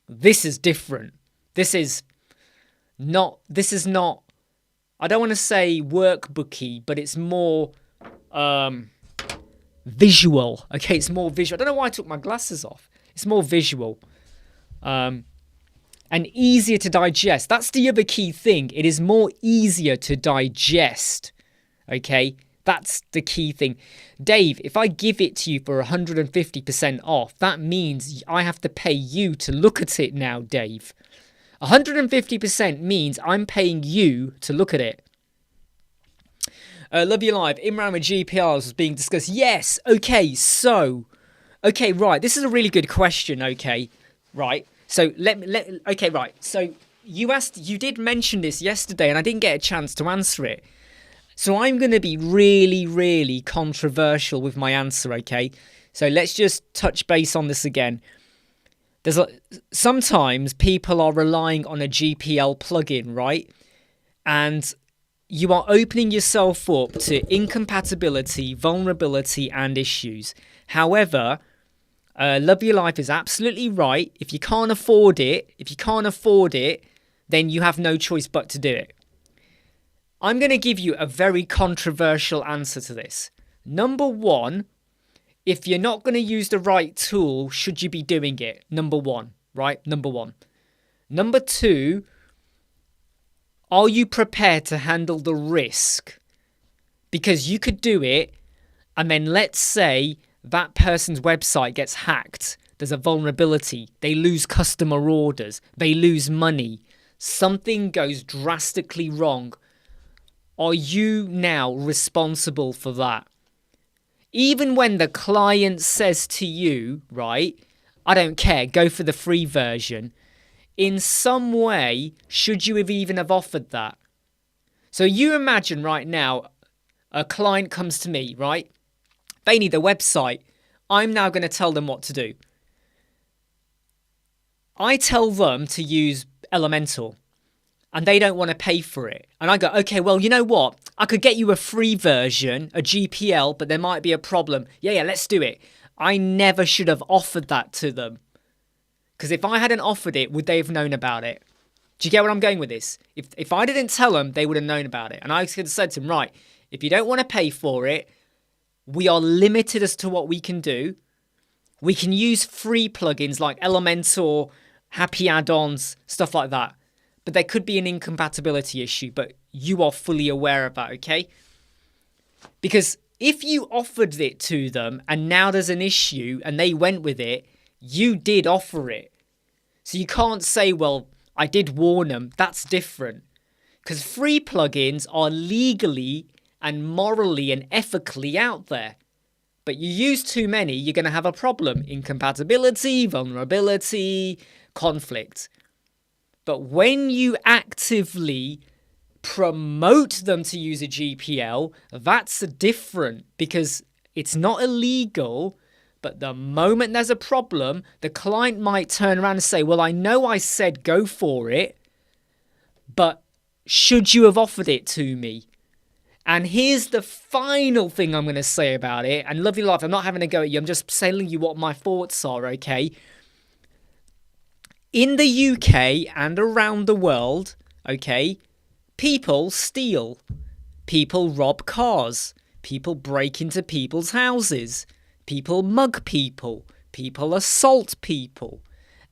this is different. This is not, I don't want to say workbooky, but it's more visual. Okay, it's more visual. I don't know why I took my glasses off. It's more visual. And easier to digest. That's the other key thing. It is more easier to digest. Okay, that's the key thing. Dave, if I give it to you for 150% off, that means I have to pay you to look at it now, Dave. 150% means I'm paying you to look at it. Love you live. Imran with GPRs was being discussed. Yes. Okay. So, okay. Right. This is a really good question. Okay. Right. So okay. Right. So you did mention this yesterday, and I didn't get a chance to answer it. So I'm going to be really, really controversial with my answer. Okay. So let's just touch base on this again. Sometimes people are relying on a GPL plugin, right? And you are opening yourself up to incompatibility, vulnerability, and issues. However, Love Your Life is absolutely right. If you can't afford it, then you have no choice but to do it. I'm going to give you a very controversial answer to this. Number one, if you're not going to use the right tool, should you be doing it? Number one, right? Number one. Number two, are you prepared to handle the risk? Because you could do it, and then let's say that person's website gets hacked. There's a vulnerability. They lose customer orders. They lose money. Something goes drastically wrong. Are you now responsible for that? Even when the client says to you, right, I don't care, go for the free version. In some way, should you even have offered that? So you imagine right now, a client comes to me, right? They need a website. I'm now going to tell them what to do. I tell them to use Elementor, and they don't want to pay for it. And I go, okay, well, you know what? I could get you a free version, a GPL, but there might be a problem. Yeah, let's do it. I never should have offered that to them. Because if I hadn't offered it, would they have known about it? Do you get what I'm going with this? If I didn't tell them, they would have known about it. And I could have said to them, right, if you don't want to pay for it, we are limited as to what we can do. We can use free plugins like Elementor, Happy Add-ons, stuff like that. But there could be an incompatibility issue, but you are fully aware of that, okay? Because if you offered it to them and now there's an issue and they went with it, you did offer it. So you can't say, well, I did warn them. That's different. Because free plugins are legally and morally and ethically out there. But you use too many, you're going to have a problem. Incompatibility, vulnerability, conflict. But when you actively promote them to use a GPL, that's different because it's not illegal. But the moment there's a problem, the client might turn around and say, well, I know I said go for it, but should you have offered it to me? And here's the final thing I'm going to say about it. And Love Your Life, I'm not having a go at you. I'm just telling you what my thoughts are, okay? In the UK and around the world, okay, people steal. People rob cars. People break into people's houses. People mug people. People assault people.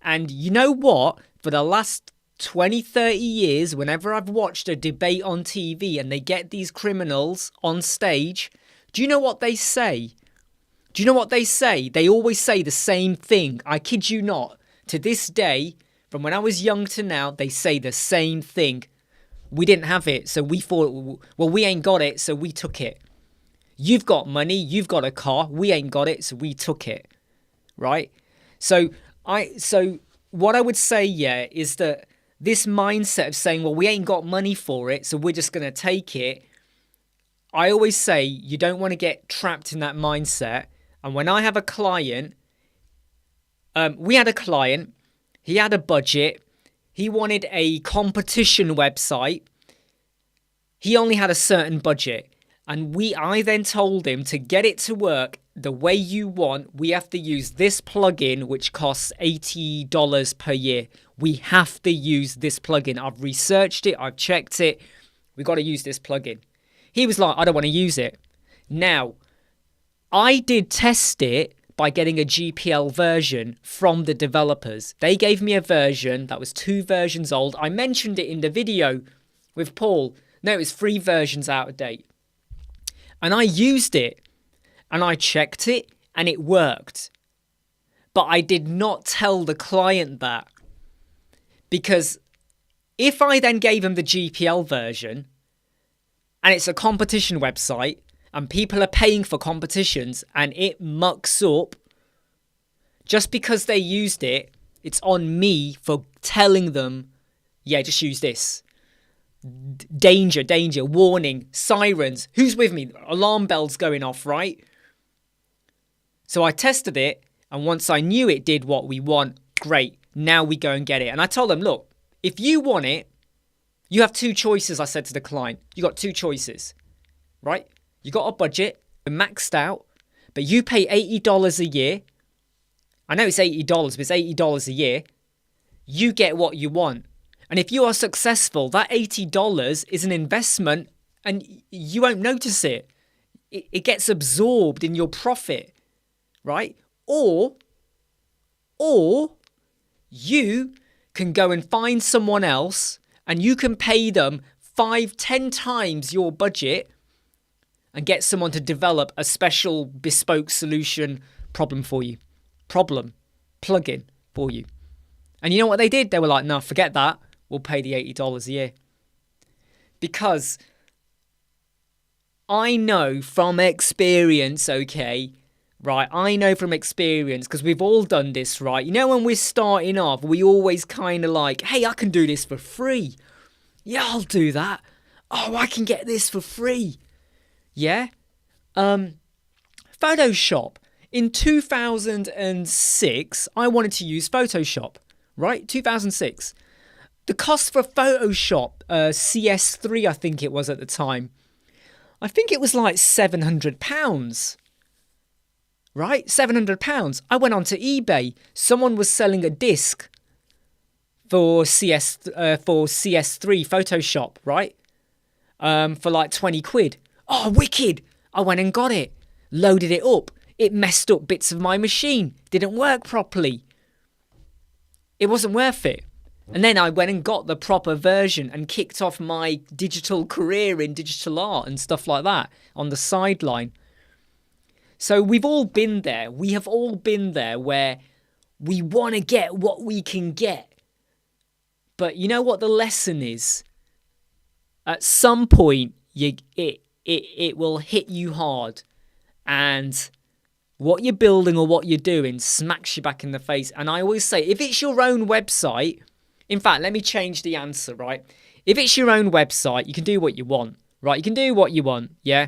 And you know what? For the last 20, 30 years, whenever I've watched a debate on TV and they get these criminals on stage, do you know what they say? Do you know what they say? They always say the same thing. I kid you not. To this day, from when I was young to now, they say the same thing. We didn't have it, so we thought, well, we ain't got it, so we took it. You've got money, you've got a car, we ain't got it, so we took it. Right? So what I would say, yeah, is that this mindset of saying, well, we ain't got money for it, so we're just going to take it. I always say you don't want to get trapped in that mindset. And when I have a client, we had a client, he had a budget, he wanted a competition website. He only had a certain budget. And I then told him to get it to work the way you want. We have to use this plugin, which costs $80 per year. We have to use this plugin. I've researched it. I've checked it. We got to use this plugin. He was like, I don't want to use it. Now, I did test it by getting a GPL version from the developers. They gave me a version that was 2 versions old. I mentioned it in the video with Paul. No, it was 3 versions out of date. And I used it and I checked it and it worked. But I did not tell the client that, because if I then gave him the GPL version and it's a competition website and people are paying for competitions and it mucks up, just because they used it, it's on me for telling them, yeah, just use this. Danger, danger, warning, sirens. Who's with me? Alarm bells going off, right? So I tested it, and once I knew it did what we want, great, now we go and get it. And I told them, look, if you want it, you have 2 choices, I said to the client. You got 2 choices, right? You got a budget, maxed out, but you pay $80 a year. I know it's $80, but it's $80 a year. You get what you want. And if you are successful, that $80 is an investment and you won't notice it. It gets absorbed in your profit, right? Or you can go and find someone else and you can pay them 5-10 times your budget and get someone to develop a special bespoke solution problem for you. Plugin for you. And you know what they did? They were like, no, forget that. We'll pay the $80 a year. Because I know from experience, okay, right? I know from experience, because we've all done this, right? You know, when we're starting off, we always kind of like, hey, I can do this for free. Yeah, I'll do that. Oh, I can get this for free. Yeah? Photoshop. In 2006, I wanted to use Photoshop, right? 2006. The cost for Photoshop, CS3, I think it was at the time, I think it was like £700, right? £700. I went onto eBay. Someone was selling a disc for CS3 Photoshop, right? For like 20 quid. Oh, wicked. I went and got it. Loaded it up. It messed up bits of my machine. Didn't work properly. It wasn't worth it. And then I went and got the proper version and kicked off my digital career in digital art and stuff like that on the sideline. So we've all been there. We have all been there where we want to get what we can get. But you know what the lesson is? At some point, it will hit you hard. And what you're building or what you're doing smacks you back in the face. And I always say, if it's your own website... In fact, let me change the answer, right? If it's your own website, you can do what you want, right? You can do what you want, yeah?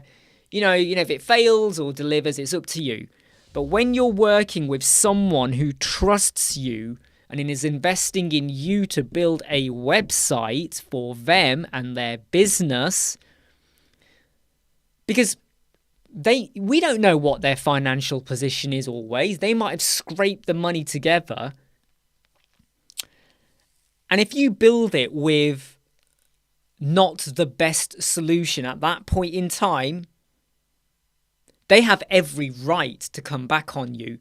You know, if it fails or delivers, it's up to you. But when you're working with someone who trusts you and is investing in you to build a website for them and their business, because we don't know what their financial position is always. They might have scraped the money together. And if you build it with not the best solution at that point in time, they have every right to come back on you.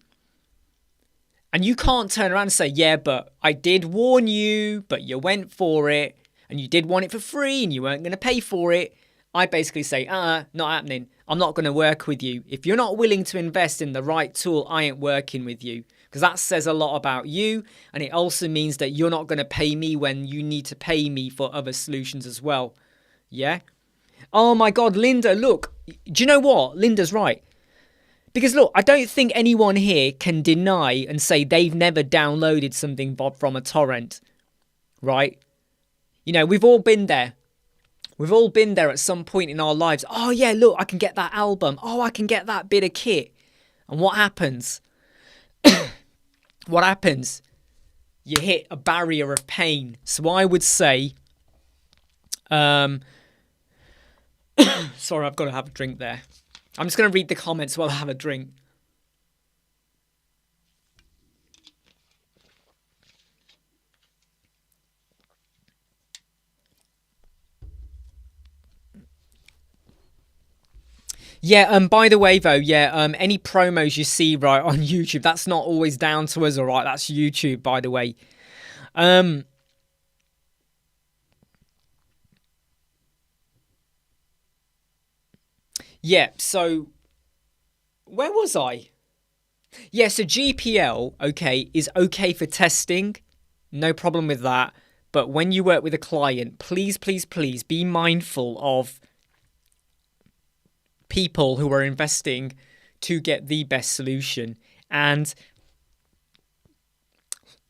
And you can't turn around and say, yeah, but I did warn you, but you went for it, and you did want it for free, and you weren't going to pay for it. I basically say, not happening. I'm not going to work with you. If you're not willing to invest in the right tool, I ain't working with you. Because that says a lot about you, and it also means that you're not going to pay me when you need to pay me for other solutions as well. Yeah? Oh my God, Linda, look. Do you know what? Linda's right. Because look, I don't think anyone here can deny and say they've never downloaded something from a torrent. Right? You know, we've all been there. We've all been there at some point in our lives. Oh yeah, look, I can get that album. Oh, I can get that bit of kit. And what happens? What happens? You hit a barrier of pain. So I would say, sorry, I've got to have a drink there. I'm just going to read the comments while I have a drink. Yeah, by the way though, yeah, any promos you see right on YouTube, that's not always down to us, all right? That's YouTube, by the way. Um yeah, so where was I? Yeah, so GPL, okay, is okay for testing. No problem with that. But when you work with a client, please, please, please be mindful of people who are investing to get the best solution. And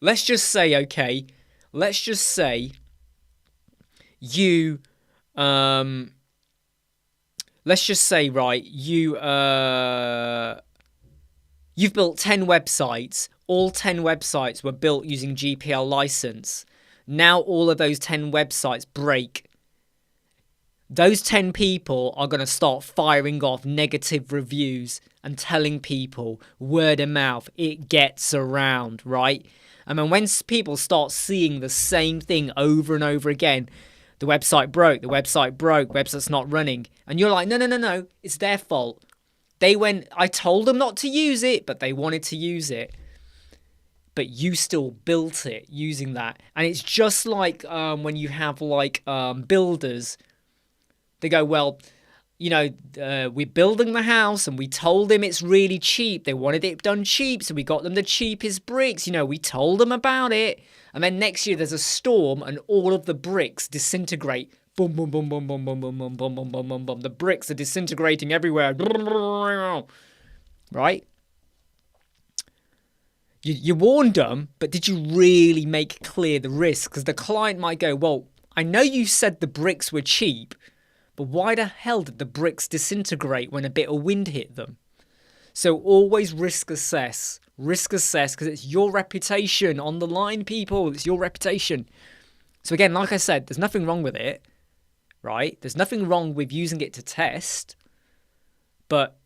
let's just say, okay, let's just say you, let's just say, right, you've built 10 websites. All 10 websites were built using GPL license. Now all of those 10 websites break. Those 10 people are going to start firing off negative reviews and telling people word of mouth. It gets around, right? I mean, when people start seeing the same thing over and over again, the website broke, website's not running. And you're like, no, it's their fault. I told them not to use it, but they wanted to use it. But you still built it using that. And it's just like when you have like builders. They go, well, we're building the house and we told them it's really cheap. They wanted it done cheap, so we got them the cheapest bricks. We told them about it. And then next year there's a storm and all of the bricks disintegrate. Boom, boom, boom, boom, boom, boom, boom, boom, boom, boom, boom, boom, boom. The bricks are disintegrating everywhere. Right? You warned them, but did you really make clear the risk? Because the client might go, well, I know you said the bricks were cheap, but why the hell did the bricks disintegrate when a bit of wind hit them? So always risk assess. Risk assess because it's your reputation on the line, people. It's your reputation. So again, like I said, there's nothing wrong with it, right? There's nothing wrong with using it to test. But,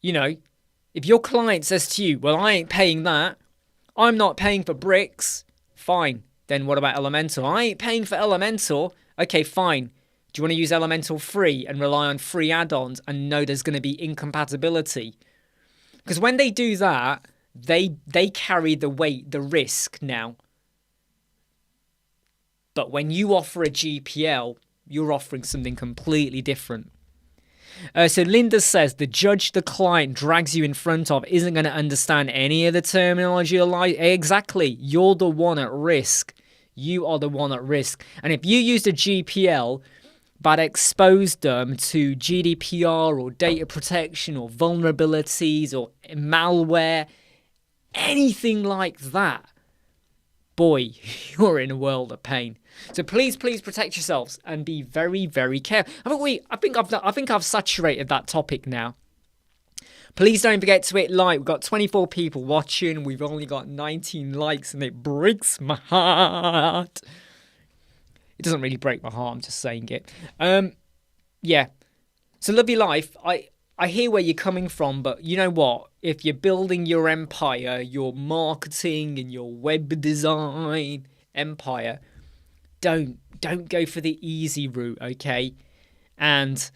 if your client says to you, well, I ain't paying that. I'm not paying for bricks. Fine. Then what about Elementor? I ain't paying for Elementor. Okay, fine. Do you want to use Elementor free and rely on free add-ons and know there's going to be incompatibility? Because when they do that, they carry the weight, the risk now. But when you offer a GPL, you're offering something completely different. So Linda says the judge the client drags you in front of isn't going to understand any of the terminology. Exactly. You're the one at risk. You are the one at risk. And if you used a GPL but exposed them to GDPR or data protection or vulnerabilities or malware, anything like that, boy, you're in a world of pain. So please protect yourselves and be very, very careful. I think I've saturated that topic now. Please don't forget to hit like. We've got 24 people watching. We've only got 19 likes, and it breaks my heart. It doesn't really break my heart. I'm just saying it. Yeah. So love your life. I hear where you're coming from, but you know what? If you're building your empire, your marketing and your web design empire, don't go for the easy route, okay? And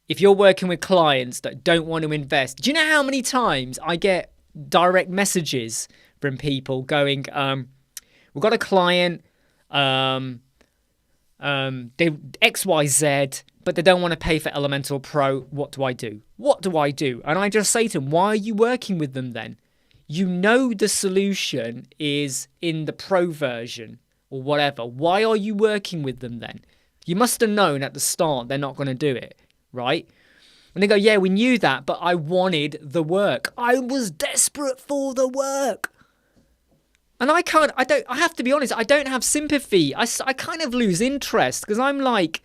if you're working with clients that don't want to invest, do you know how many times I get direct messages from people going, we've got a client, they XYZ, but they don't want to pay for Elementor Pro. What do I do? And I just say to them, why are you working with them then? You know the solution is in the Pro version or whatever. Why are you working with them then? You must have known at the start they're not going to do it, right? And they go, yeah, we knew that, but I wanted the work. I was desperate for the work. And I have to be honest, I don't have sympathy. I kind of lose interest because I'm like,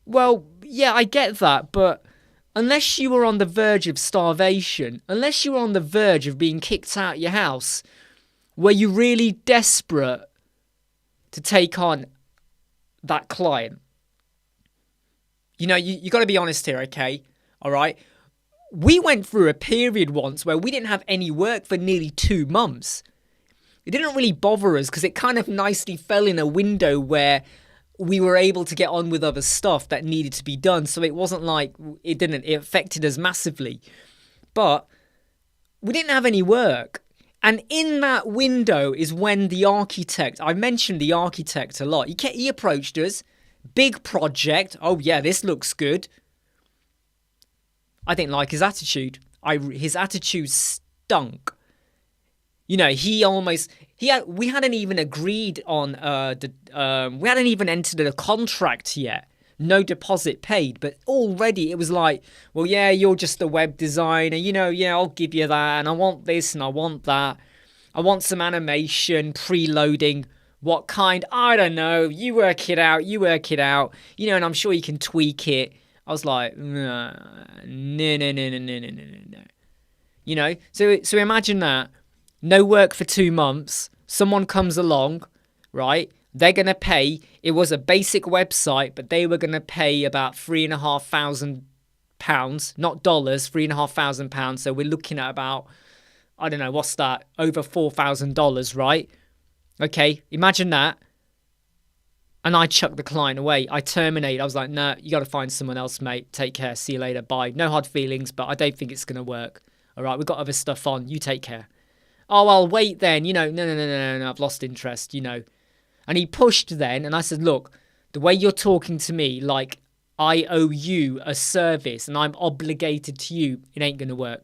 well, yeah, I get that, but unless you were on the verge of starvation, unless you were on the verge of being kicked out of your house, were you really desperate to take on that client? You got to be honest here, okay? All right? We went through a period once where we didn't have any work for nearly 2 months. It didn't really bother us because it kind of nicely fell in a window where we were able to get on with other stuff that needed to be done. So it wasn't like it affected us massively. But we didn't have any work. And in that window is when the architect, I mentioned the architect a lot. He approached us, big project. Oh yeah, this looks good. I didn't like his attitude. His attitude stunk. You know, we hadn't even agreed on we hadn't even entered a contract yet. No deposit paid, but already it was like, well, yeah, you're just a web designer, you know, yeah, I'll give you that, and I want this and I want that. I want some animation, preloading. What kind? I don't know. You work it out, you know, and I'm sure you can tweak it. I was like, no. You know, so imagine that. No work for 2 months. Someone comes along, right? They're going to pay. It was a basic website, but they were going to pay about £3,500, not dollars, £3,500. So we're looking at about, I don't know, what's that? Over $4,000, right? Okay, imagine that. And I chucked the client away. I terminated. I was like, no, you got to find someone else, mate. Take care. See you later. Bye. No hard feelings, but I don't think it's going to work. All right, we've got other stuff on. You take care. Oh, I'll wait then. You know, no. I've lost interest, you know. And he pushed then, and I said, look, the way you're talking to me, like I owe you a service and I'm obligated to you, it ain't going to work.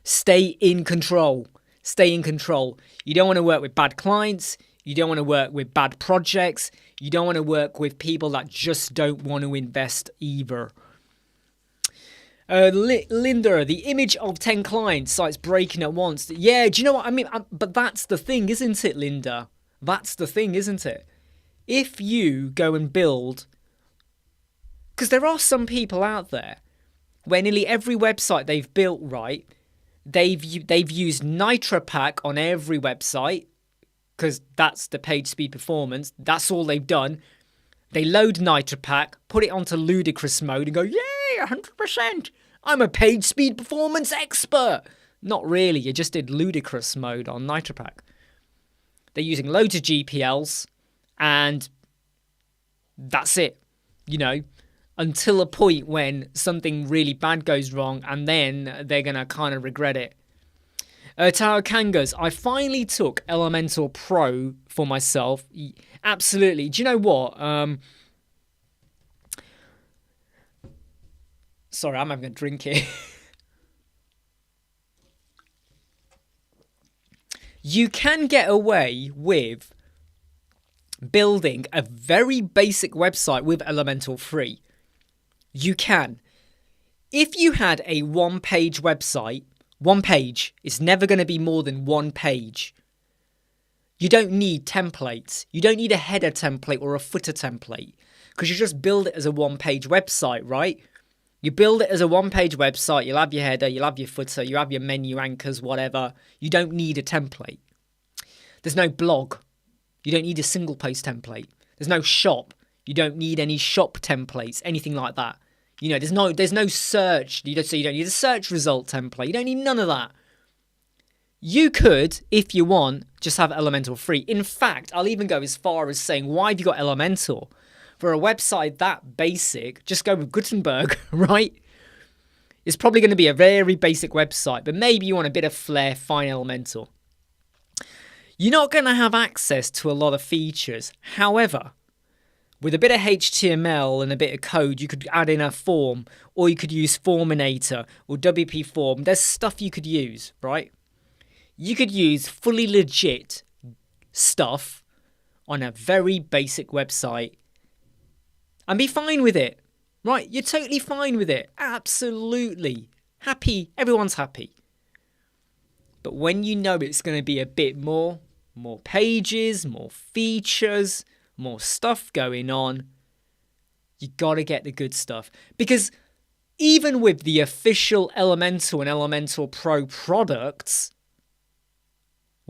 Stay in control. Stay in control. You don't want to work with bad clients. You don't want to work with bad projects. You don't want to work with people that just don't want to invest either. Linda, the image of 10 clients, sites breaking at once. Yeah, do you know what I mean? But that's the thing, isn't it, Linda? That's the thing, isn't it? If you go and build... Because there are some people out there where nearly every website they've built, right, they've used NitroPack on every website because that's the page speed performance. That's all they've done. They load NitroPack, put it onto ludicrous mode and go, yay, 100%. I'm a page speed performance expert. Not really. You just did ludicrous mode on NitroPack. They're using loads of GPLs and that's it, you know, until a point when something really bad goes wrong and then they're going to kind of regret it. Taro Kangas, I finally took Elementor Pro for myself. Absolutely. Do you know what? Sorry, I'm having a drink here. You can get away with building a very basic website with Elementor free. You can. If you had a one-page website, one page is never going to be more than one page. You don't need templates. You don't need a header template or a footer template because you just build it as a one-page website, right? You build it as a one-page website, you'll have your header, you'll have your footer, you have your menu anchors, whatever. You don't need a template. There's no blog. You don't need a single post template. There's no shop. You don't need any shop templates, anything like that. You know, there's no search. You don't need a search result template. You don't need none of that. You could, if you want, just have Elementor free. In fact, I'll even go as far as saying, why have you got Elementor? For a website that basic, just go with Gutenberg, right? It's probably going to be a very basic website, but maybe you want a bit of flair, fine Elementor. You're not going to have access to a lot of features. However, with a bit of HTML and a bit of code, you could add in a form, or you could use Forminator or WP Form. There's stuff you could use, right? You could use fully legit stuff on a very basic website and be fine with it, right? You're totally fine with it. Absolutely. Happy. Everyone's happy. But when you know it's going to be a bit more pages, more features, more stuff going on, you got to get the good stuff. Because even with the official Elementor and Elementor Pro products,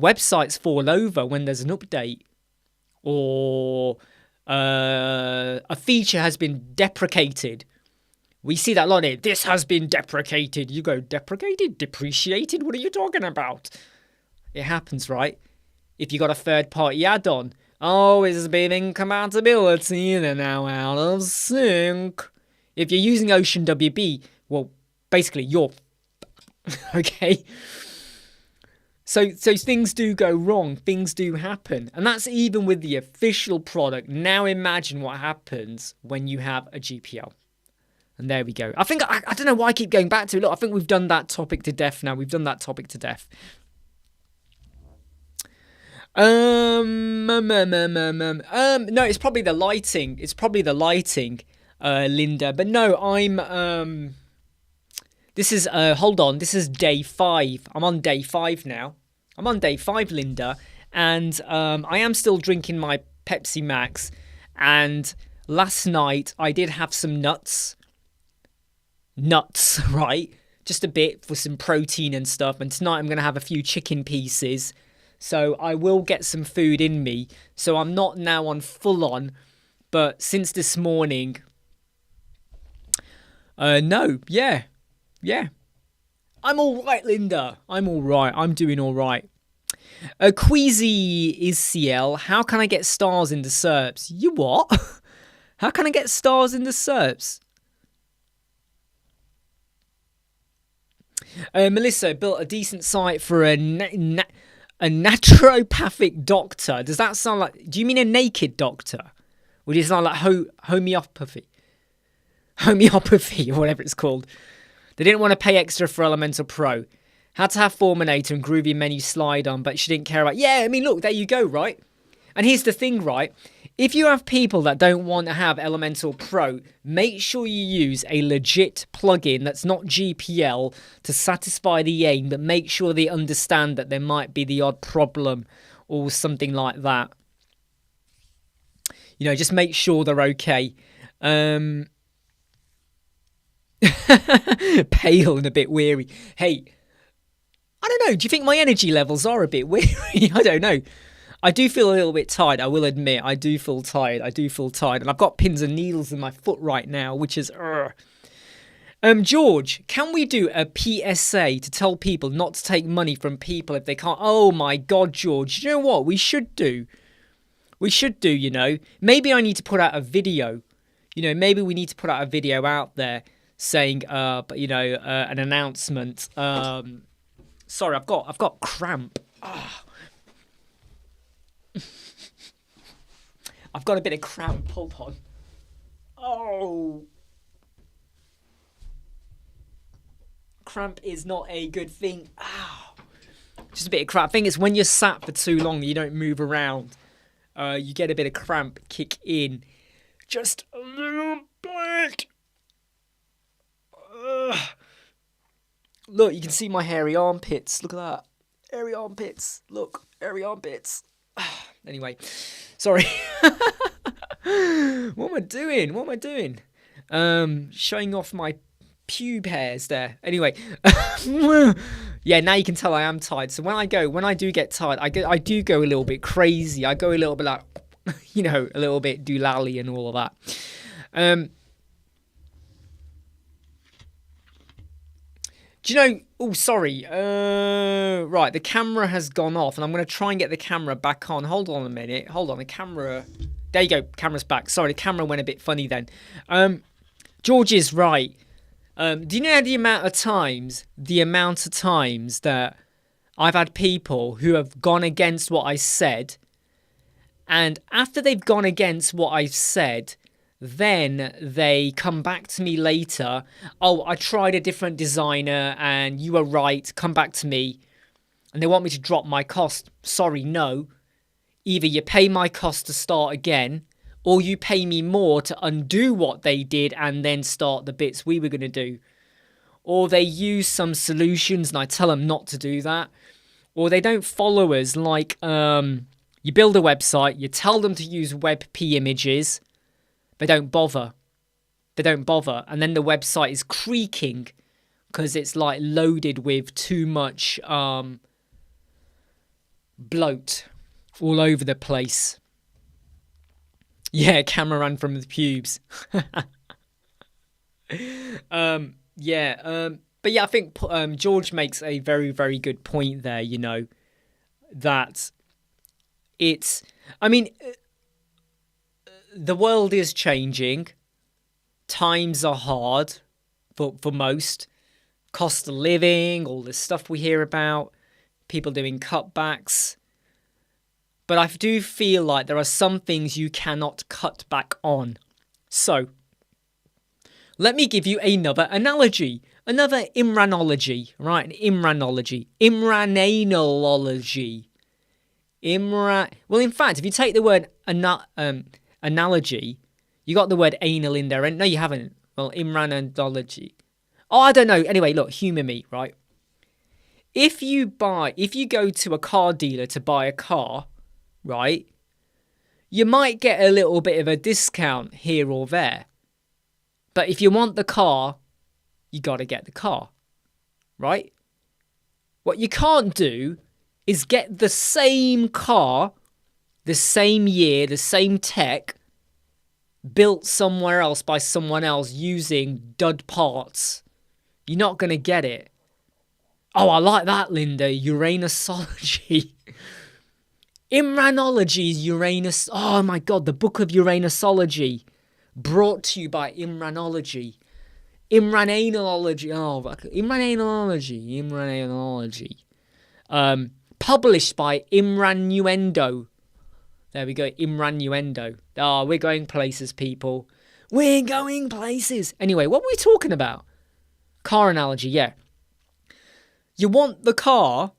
websites fall over when there's an update or a feature has been deprecated. We see that a lot here. This has been deprecated. You go, deprecated? Depreciated? What are you talking about? It happens, right? If you got a third-party add-on, Oh, it's been incompatibility. They're now out of sync. If you're using Ocean WB, well, basically you're okay. So things do go wrong. Things do happen, and that's even with the official product. Now imagine what happens when you have a GPL. And there we go. I think I don't know why I keep going back to it. Look, I think we've done that topic to death now. We've done that topic to death. No, it's probably the lighting. It's probably the lighting, Linda. But no, I'm this is hold on. This is day 5. I'm on day 5 now. I'm on day 5, Linda, and I am still drinking my Pepsi Max. And last night I did have some nuts, right? Just a bit for some protein and stuff. And tonight I'm going to have a few chicken pieces. So I will get some food in me. So I'm not now on full on. But since this morning, no, yeah. I'm all right, Linda. I'm all right. I'm doing all right. Queasy is CL. How can I get stars in the SERPs? You what? How can I get stars in the SERPs? Melissa built a decent site for a naturopathic doctor. Does that sound like... Do you mean a naked doctor? Or does it sound like homeopathy? Homeopathy, or whatever it's called. They didn't want to pay extra for Elementor Pro. Had to have Forminator and Groovy menu slide on, but she didn't care about... Yeah, I mean, look, there you go, right? And here's the thing, right? If you have people that don't want to have Elementor Pro, make sure you use a legit plugin that's not GPL to satisfy the aim, but make sure they understand that there might be the odd problem or something like that. You know, just make sure they're okay. Pale and a bit weary. Hey, I don't know. Do you think my energy levels are a bit weary? I don't know. I do feel a little bit tired. I will admit. I do feel tired. And I've got pins and needles in my foot right now, which is... George, can we do a PSA to tell people not to take money from people if they can't... Oh, my God, George. You know what? We should do, you know. Maybe I need to put out a video. You know, maybe we need to put out a video out there saying, you know, an announcement. Sorry, I've got cramp. I've got a bit of cramp. Hold on. Oh. Cramp is not a good thing. Ow. Just a bit of cramp. I think it's when you're sat for too long, you don't move around. You get a bit of cramp kick in. Just a little bit. Look, you can see my hairy armpits. Look at that. Hairy armpits. Look, hairy armpits. Anyway, sorry. What am I doing? Showing off my pube hairs there. Anyway, yeah, now you can tell I am tired. So when I do get tired, I do go a little bit crazy. I go a little bit like, you know, a little bit doolally and all of that. Do you know... Oh, sorry. Right, the camera has gone off, and I'm going to try and get the camera back on. Hold on a minute. Hold on, the camera... There you go, camera's back. Sorry, the camera went a bit funny then. George is right. Do you know the amount of times that I've had people who have gone against what I said, and after they've gone against what I've said... Then they come back to me later. Oh, I tried a different designer and you were right. Come back to me. And they want me to drop my cost. Sorry, no. Either you pay my cost to start again, or you pay me more to undo what they did and then start the bits we were going to do. Or they use some solutions and I tell them not to do that. Or they don't follow us, like you build a website, you tell them to use WebP images. They don't bother. And then the website is creaking because it's like loaded with too much bloat all over the place. Yeah, camera ran from the pubes. But yeah, I think George makes a very, very good point there, you know, that It's, I mean, the world is changing. Times are hard for most. Cost of living, all this stuff we hear about, people doing cutbacks. But I do feel like there are some things you cannot cut back on. So, let me give you another analogy. Another Imranology, right? An Imranology. Imrananology. Well, in fact, if you take the word analogy, you got the word anal in there. And no, you haven't. Well, Imranology. Oh, I don't know. Anyway, look, humour me, right? If you go to a car dealer to buy a car, right, you might get a little bit of a discount here or there. But if you want the car, you got to get the car, right? What you can't do is get the same car, the same year, the same tech, built somewhere else by someone else using dud parts. You're not going to get it. Oh, I like that, Linda. Uranusology. Imranology's Uranus. Oh my God, the book of Uranusology. Brought to you by Imranology. Imrananology. Oh, Imrananology. Published by Imranuendo. There we go, Imranuendo. Oh, we're going places, people. We're going places. Anyway, what were we talking about? Car analogy, yeah. You want the car,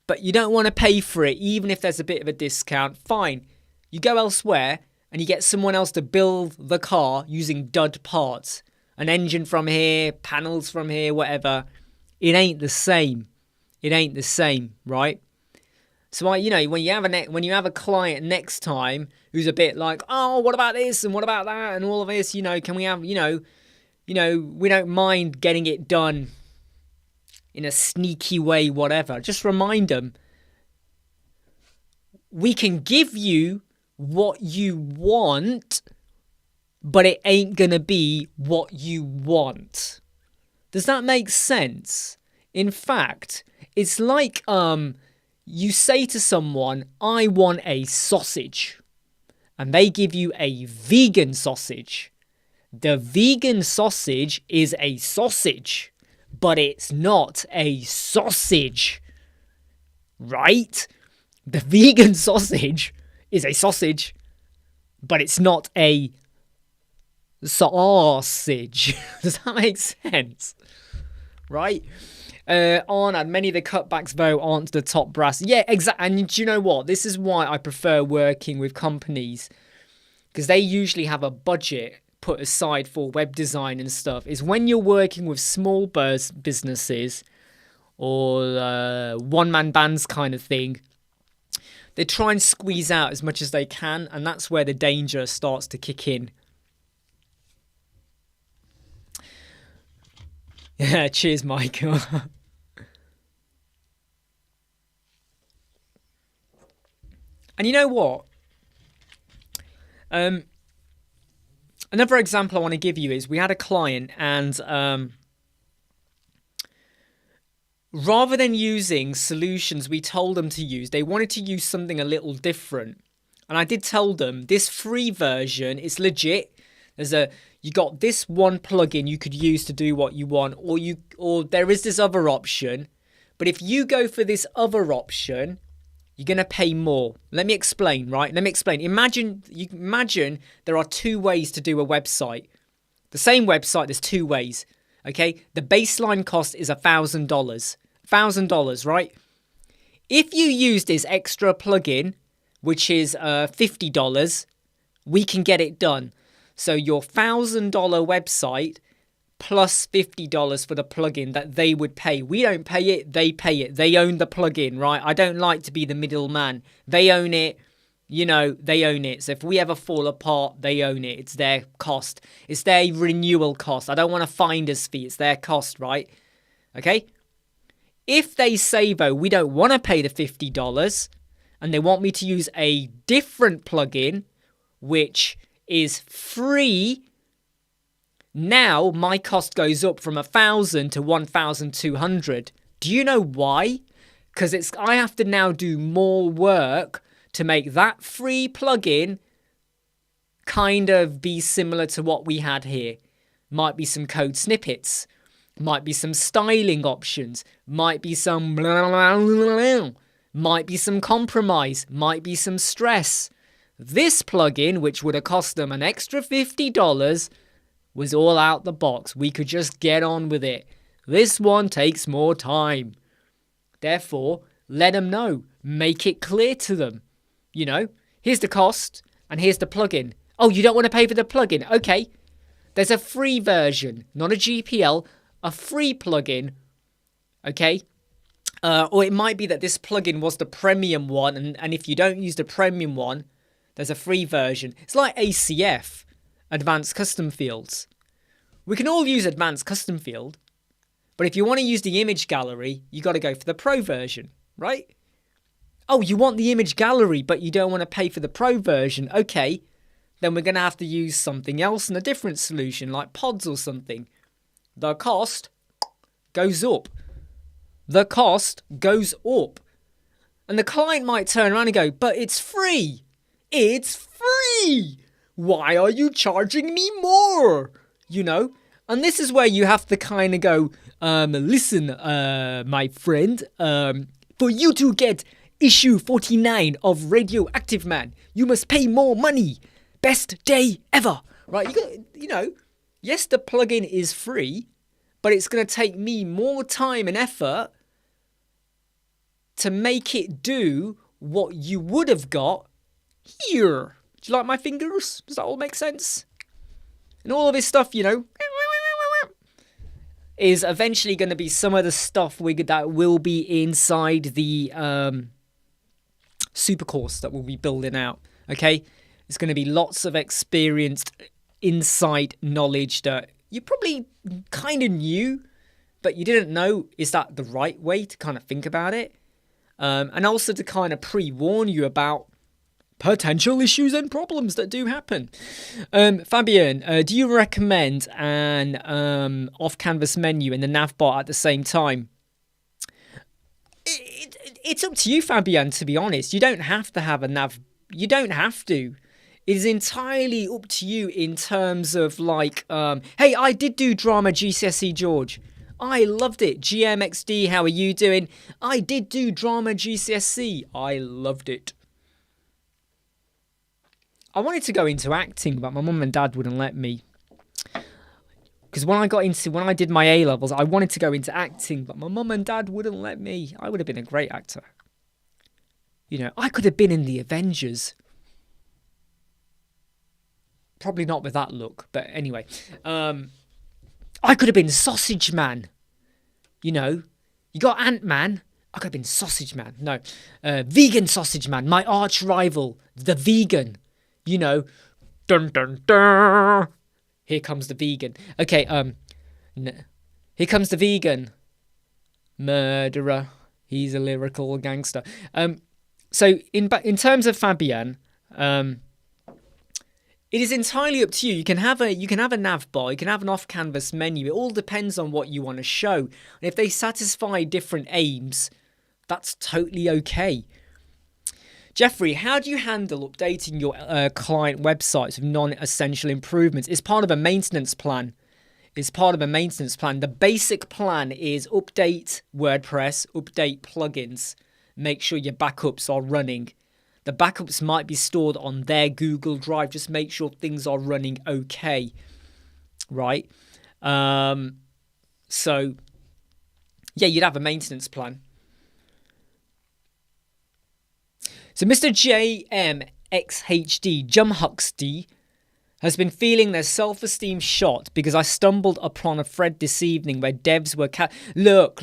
but you don't want to pay for it, even if there's a bit of a discount. Fine. You go elsewhere, and you get someone else to build the car using dud parts. An engine from here, panels from here, whatever. It ain't the same. It ain't the same, right? So, when you have a client next time who's a bit like, oh, what about this and what about that and all of this, can we have, we don't mind getting it done in a sneaky way, whatever. Just remind them, we can give you what you want, but it ain't gonna be what you want. Does that make sense? In fact, it's like you say to someone, I want a sausage, and they give you a vegan sausage. The vegan sausage is a sausage, but it's not a sausage, right? The vegan sausage is a sausage, but it's not a sausage. Does that make sense? Right? And many of the cutbacks, though, aren't the top brass. Yeah, exactly. And do you know what? This is why I prefer working with companies, because they usually have a budget put aside for web design and stuff. Is when you're working with small businesses or one-man bands kind of thing, they try and squeeze out as much as they can, and that's where the danger starts to kick in. Yeah, cheers, Michael. And you know what? Another example I want to give you is we had a client, and rather than using solutions we told them to use, they wanted to use something a little different. And I did tell them this free version is legit. You got this one plugin you could use to do what you want, or there is this other option. But if you go for this other option, you're going to pay more. Let me explain, right? Let me explain. Imagine there are two ways to do a website. The same website, there's two ways. Okay? The baseline cost is $1,000. $1,000, right? If you use this extra plugin, which is $50, we can get it done. So your $1,000 website plus $50 for the plugin that they would pay. We don't pay it, they pay it. They own the plugin, right? I don't like to be the middleman. They own it, they own it. So if we ever fall apart, they own it. It's their cost. It's their renewal cost. I don't want a finder's fee. It's their cost, right? Okay? If they say, though, we don't want to pay the $50 and they want me to use a different plugin, which is free, now my cost goes up from 1,000 to 1,200. Do you know why? Because I have to now do more work to make that free plugin kind of be similar to what we had here. Might be some code snippets, might be some styling options, might be some blah, blah, blah, blah, might be some compromise, might be some stress. This plugin, which would have cost them an extra $50, was all out the box. We could just get on with it. This one takes more time. Therefore, let them know. Make it clear to them. You know, here's the cost and here's the plugin. Oh, you don't want to pay for the plugin? Okay. There's a free version, not a GPL, a free plugin. Okay. Or it might be that this plugin was the premium one. And if you don't use the premium one, there's a free version. It's like ACF, Advanced Custom Fields. We can all use Advanced Custom Field. But if you want to use the image gallery, you got to go for the pro version, right? Oh, you want the image gallery, but you don't want to pay for the pro version. Okay, then we're going to have to use something else and a different solution, like pods or something. The cost goes up. The cost goes up. And the client might turn around and go, but it's free. It's free. Why are you charging me more? You know? And this is where you have to kind of go, listen, my friend, for you to get issue 49 of Radioactive Man, you must pay more money. Best day ever. Right? You know, yes, the plugin is free, but it's going to take me more time and effort to make it do what you would have got here. Do you like my fingers? Does that all make sense? And all of this stuff, you know, is eventually going to be some of the stuff that will be inside the super course that we'll be building out. Okay, it's going to be lots of experienced insight knowledge that you probably kind of knew, but you didn't know is that the right way to kind of think about it, and also to kind of pre-warn you about potential issues and problems that do happen. Fabian, do you recommend an off-canvas menu in the navbar at the same time? It's up to you, Fabian, to be honest. You don't have to have a nav. You don't have to. It is entirely up to you in terms of like, hey, I did do drama GCSE, George. I loved it. GMXD, how are you doing? I did do drama GCSE. I loved it. I wanted to go into acting, but my mum and dad wouldn't let me. Because when I did my A-levels, I wanted to go into acting, but my mum and dad wouldn't let me. I would have been a great actor. You know, I could have been in the Avengers. Probably not with that look, but anyway. I could have been Sausage Man. You know, you got Ant-Man. I could have been Sausage Man. No, Vegan Sausage Man, my arch rival, the vegan. You know, dun dun dun. Here comes the vegan. Okay, here comes the vegan. Murderer. He's a lyrical gangster. So in terms of Fabian, it is entirely up to you. You can have a nav bar, you can have an off-canvas menu. It all depends on what you want to show. And if they satisfy different aims, that's totally okay. Jeffrey, how do you handle updating your client websites with non-essential improvements? It's part of a maintenance plan. The basic plan is update WordPress, update plugins, make sure your backups are running. The backups might be stored on their Google Drive. Just make sure things are running okay, right? So, yeah, you'd have a maintenance plan. So Mr. JMXHD, Jumhuxdy, has been feeling their self-esteem shot because I stumbled upon a thread this evening where devs were... Look.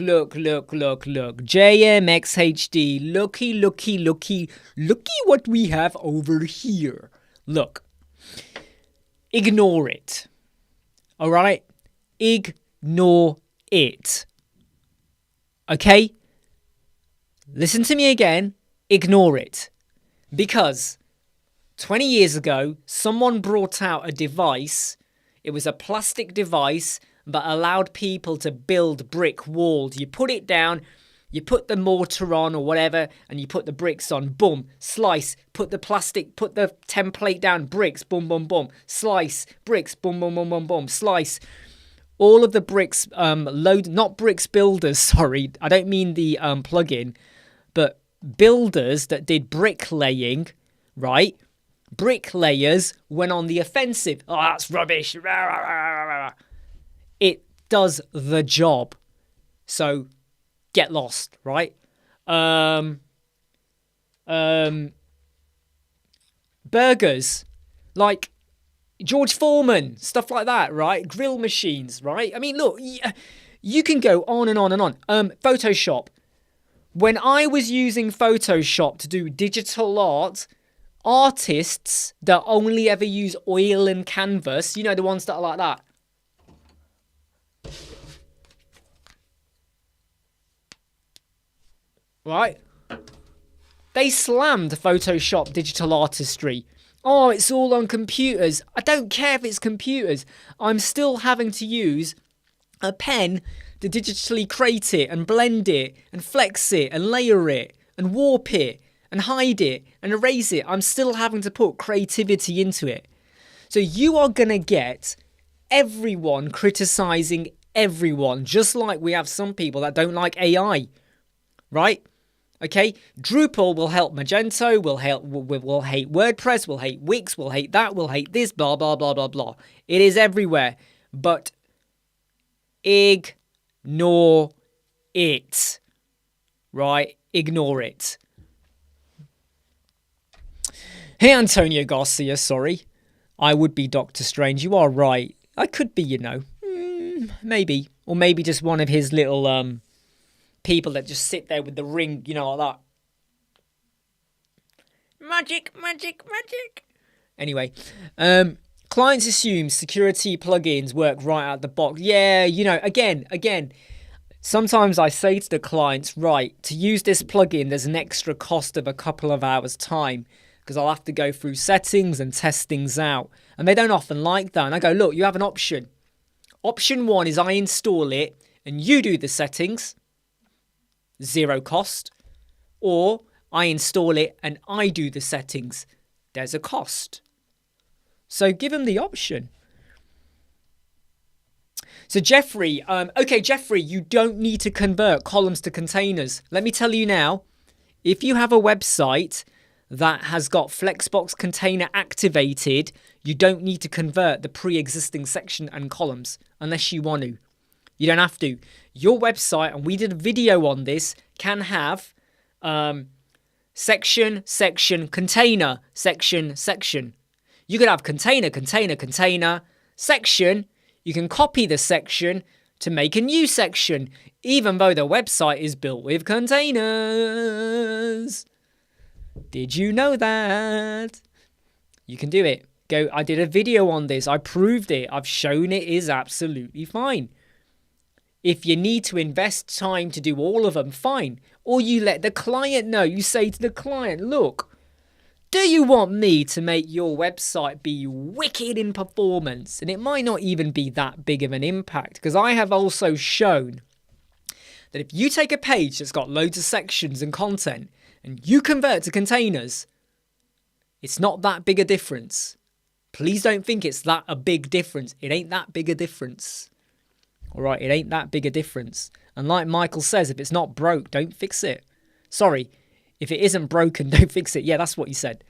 JMXHD, looky what we have over here. Look. Ignore it. All right? Ignore it. Okay? Listen to me again. Ignore it. Because 20 years ago, someone brought out a device. It was a plastic device that allowed people to build brick walls. You put it down, You put the mortar on or whatever, and you put the bricks on, boom, slice, put the template down, bricks, boom, boom, boom, slice, bricks, boom, boom, boom, boom, boom, slice. All of the bricks, not bricks builders, sorry, I don't mean the plugin, but builders that did bricklaying, right? Bricklayers went on the offensive. Oh, that's rubbish. It does the job. So get lost, right? Burgers, like George Foreman, stuff like that, right? Grill machines, right? I mean, look, you can go on and on and on. Photoshop. When I was using Photoshop to do digital art, artists that only ever use oil and canvas, you know, the ones that are like that. Right? They slammed Photoshop digital artistry. Oh, it's all on computers. I don't care if it's computers. I'm still having to use a pen to digitally create it and blend it and flex it and layer it and warp it and hide it and erase it. I'm still having to put creativity into it. So you are going to get everyone criticizing everyone, just like we have some people that don't like AI, right? Okay, Drupal will help Magento, will hate WordPress, will hate Wix, will hate that, will hate this, blah, blah, blah, blah, blah. It is everywhere, but ignore it, right? Ignore it. Hey, Antonio Garcia, sorry. I would be Doctor Strange. You are right. I could be, you know. Maybe. Or maybe just one of his little people that just sit there with the ring, you know, like that. Magic, magic, magic. Anyway, clients assume security plugins work right out the box. Yeah, you know, again, sometimes I say to the clients, right, to use this plugin, there's an extra cost of a couple of hours' time because I'll have to go through settings and test things out. And they don't often like that. And I go, look, you have an option. Option 1 is I install it and you do the settings. 0 cost. Or I install it and I do the settings. There's a cost. So give them the option. So Jeffrey, Jeffrey, you don't need to convert columns to containers. Let me tell you now, if you have a website that has got Flexbox container activated, you don't need to convert the pre-existing section and columns unless you want to. You don't have to. Your website, and we did a video on this, can have section, container, section. You could have container, section. You can copy the section to make a new section, even though the website is built with containers. Did you know that? You can do it. I did a video on this. I proved it. I've shown it is absolutely fine. If you need to invest time to do all of them, fine. Or you let the client know. You say to the client, look, do you want me to make your website be wicked in performance? And it might not even be that big of an impact, because I have also shown that if you take a page that's got loads of sections and content and you convert to containers, it's not that big a difference. Please don't think it's that a big difference. It ain't that big a difference. All right, it ain't that big a difference. And like Michael says, if it's not broke, don't fix it. Sorry, if it isn't broken, don't fix it. Yeah, that's what he said.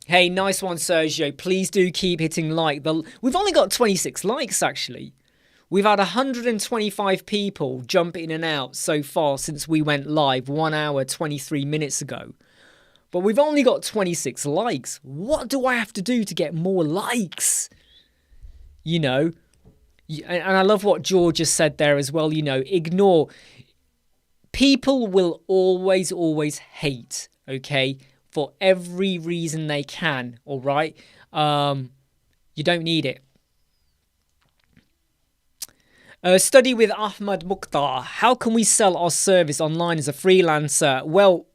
Hey, nice one, Sergio. Please do keep hitting like. We've only got 26 likes, actually. We've had 125 people jump in and out so far since we went live 1 hour, 23 minutes ago. But we've only got 26 likes. What do I have to do to get more likes? You know, and I love what George has said there as well, you know, ignore. People will always hate, okay, for every reason they can, all right? You don't need it. A study with Ahmad Mukhtar. How can we sell our service online as a freelancer? Well,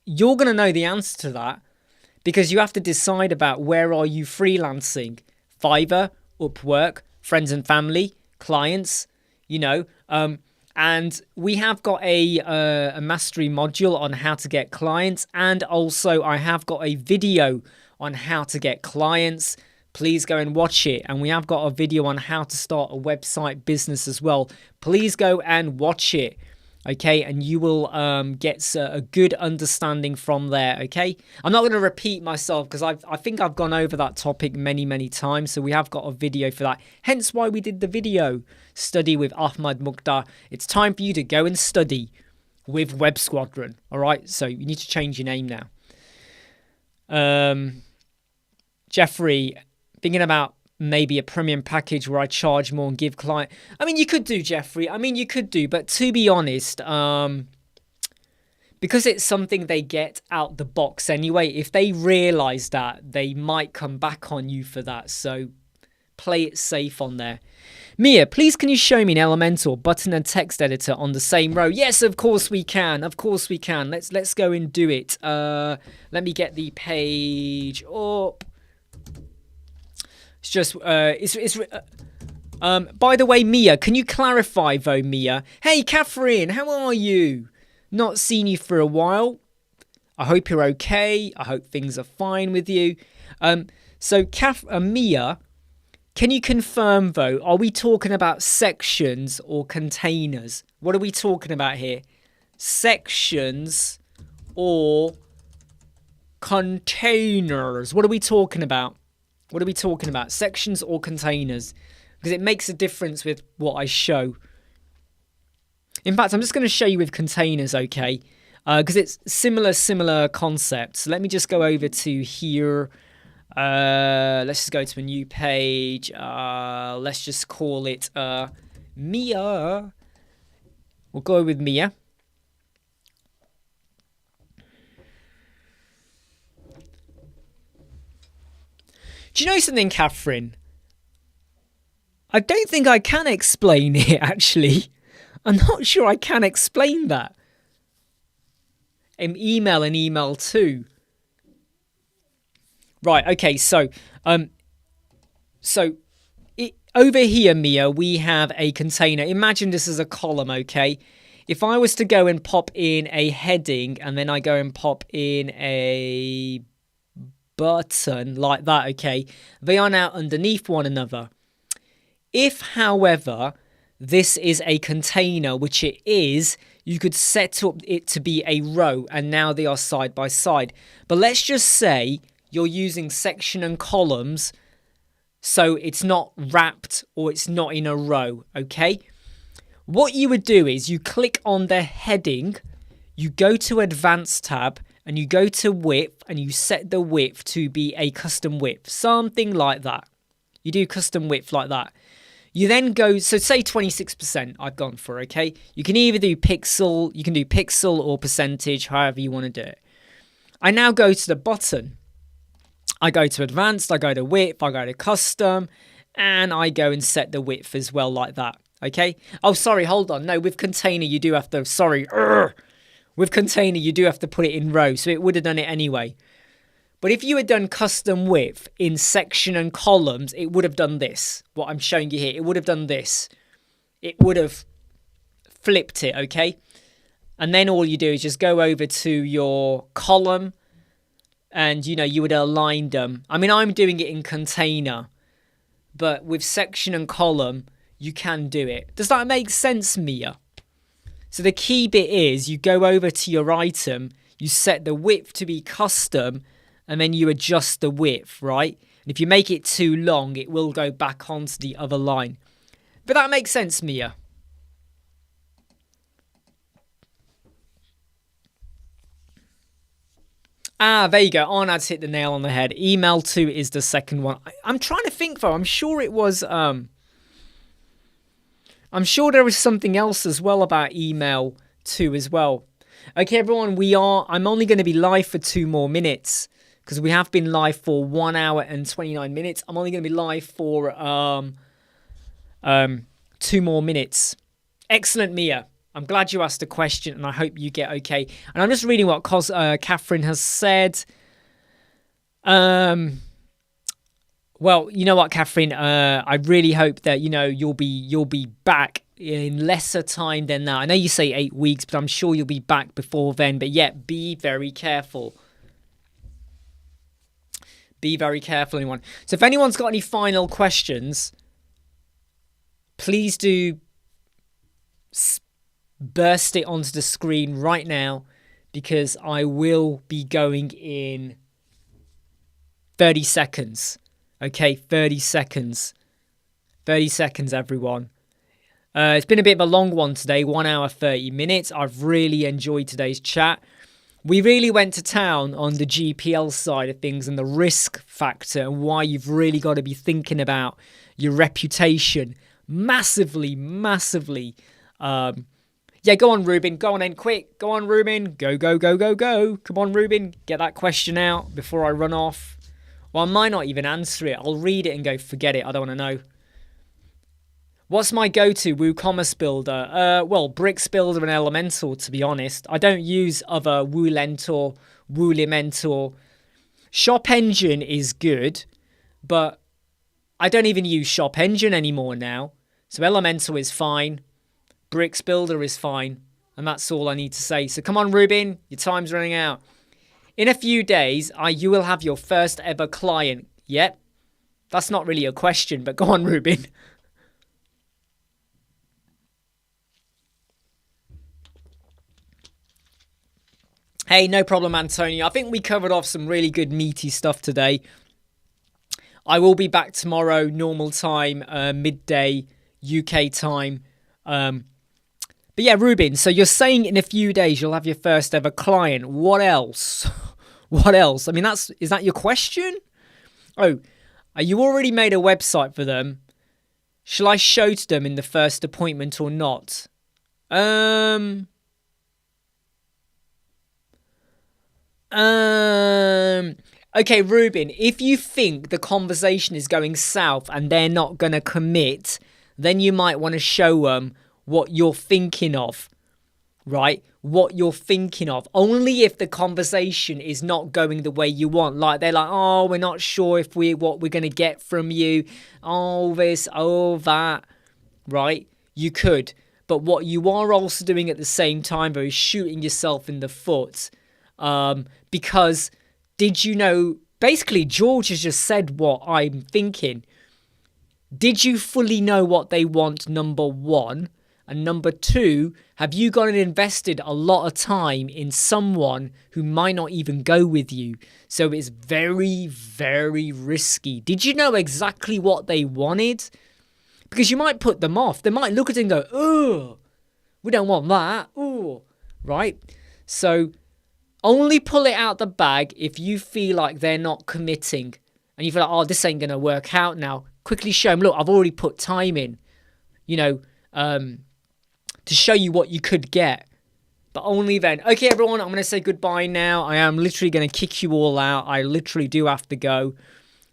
you're going to know the answer to that because you have to decide about where are you freelancing. Fiverr, Upwork, friends and family, clients, you know. And we have got a mastery module on how to get clients, and also I have got a video on how to get clients. Please go and watch it. And we have got a video on how to start a website business as well. Please go and watch it. Okay, and you will get a good understanding from there. Okay, I'm not going to repeat myself because I think I've gone over that topic many times. So we have got a video for that. Hence why we did the video study with Ahmad Mukhtar. It's time for you to go and study with Web Squadron. All right, so you need to change your name now. Jeffrey, thinking about maybe a premium package where I charge more and give client. I mean, you could do, Jeffrey. I mean, you could do, but to be honest, because it's something they get out the box anyway, if they realize that, they might come back on you for that. So play it safe on there. Mia, please can you show me an Elementor button and text editor on the same row? Yes, of course we can. Of course we can. Let's go and do it. Let me get the page up. It's just by the way, Mia, can you clarify though, Mia? Hey, Catherine, how are you? Not seen you for a while. I hope you're okay. I hope things are fine with you. So Mia, can you confirm though, are we talking about sections or containers? What are we talking about here? Sections or containers? What are we talking about? What are we talking about? Sections or containers? Because it makes a difference with what I show. In fact, I'm just going to show you with containers, okay? Because it's similar concepts. Let me just go over to here. Let's just go to a new page. Let's just call it Mia. We'll go with Mia. Do you know something, Catherine? I don't think I can explain it, actually. I'm not sure I can explain that. Email and email too. Right, okay, so over here, Mia, we have a container. Imagine this as a column, okay? If I was to go and pop in a heading and then I go and pop in a button like that, okay, they are now underneath one another. If, however, this is a container, which it is, you could set up it to be a row, and now they are side by side. But let's just say you're using section and columns, so it's not wrapped or it's not in a row, okay? What you would do is you click on the heading, you go to Advanced tab, and you go to width and you set the width to be a custom width, something like that. You do custom width like that. You then go, so say 26% I've gone for, okay? You can either do pixel, you can do pixel or percentage, however you want to do it. I now go to the button. I go to advanced, I go to width, I go to custom, and I go and set the width as well like that, okay? Oh, sorry, hold on. No, with container, you do have to, with container, you do have to put it in row, so it would have done it anyway. But if you had done custom width in section and columns, it would have done this. What I'm showing you here, it would have done this. It would have flipped it, okay? And then all you do is just go over to your column and, you know, you would align them. I mean, I'm doing it in container, but with section and column, you can do it. Does that make sense, Mia? So the key bit is you go over to your item, you set the width to be custom, and then you adjust the width, right? And if you make it too long, it will go back onto the other line. But that makes sense, Mia. Ah, there you go. Arnad's hit the nail on the head. Email 2 is the second one. I'm trying to think, though. I'm sure it was... I'm sure there was something else as well about email 2 as well. Okay, everyone, I'm only going to be live for 2 more minutes because we have been live for 1 hour and 29 minutes. I'm only going to be live for 2 more minutes. Excellent, Mia. I'm glad you asked a question and I hope you get okay. And I'm just reading what Catherine has said. Well, you know what, Catherine? I really hope that you'll be back in lesser time than that. I know you say 8 weeks, but I'm sure you'll be back before then. But yeah, be very careful. Be very careful, anyone. So if anyone's got any final questions, please do burst it onto the screen right now, because I will be going in 30 seconds. Okay, 30 seconds. 30 seconds, everyone. It's been a bit of a long one today, 1 hour, 30 minutes. I've really enjoyed today's chat. We really went to town on the GPL side of things and the risk factor and why you've really got to be thinking about your reputation massively. Yeah, go on, Ruben. Go on then, quick. Go on, Ruben. Go. Come on, Ruben. Get that question out before I run off. Well, I might not even answer it. I'll read it and go, forget it. I don't want to know. What's my go-to WooCommerce builder? Well, Bricks Builder and Elementor, to be honest. I don't use other Woolentor, Woolimentor. Shop Engine is good, but I don't even use Shop Engine anymore now. So Elementor is fine. Bricks Builder is fine. And that's all I need to say. So come on, Ruben. Your time's running out. In a few days, you will have your first ever client. Yep. That's not really a question, but go on, Ruben. Hey, no problem, Antonio. I think we covered off some really good meaty stuff today. I will be back tomorrow, normal time, midday, UK time. But yeah, Ruben, so you're saying in a few days you'll have your first ever client. What else? What else? I mean, is that your question? Oh, you already made a website for them. Shall I show to them in the first appointment or not? Okay, Ruben, if you think the conversation is going south and they're not going to commit, then you might want to show them what you're thinking of, right? What you're thinking of. Only if the conversation is not going the way you want. Like they're like, oh, we're not sure if what we're going to get from you. Oh, this, oh, that, right? You could. But what you are also doing at the same time, though, is shooting yourself in the foot. Because did you know, basically George has just said what I'm thinking. Did you fully know what they want, number one? And number two, have you gone and invested a lot of time in someone who might not even go with you? So it's very, very risky. Did you know exactly what they wanted? Because you might put them off. They might look at it and go, oh, we don't want that. Oh, right? So only pull it out the bag if you feel like they're not committing. And you feel like, oh, this ain't going to work out now. Quickly show them, look, I've already put time in, to show you what you could get. But only then. Okay, everyone, I'm going to say goodbye now. I am literally going to kick you all out. I literally do have to go.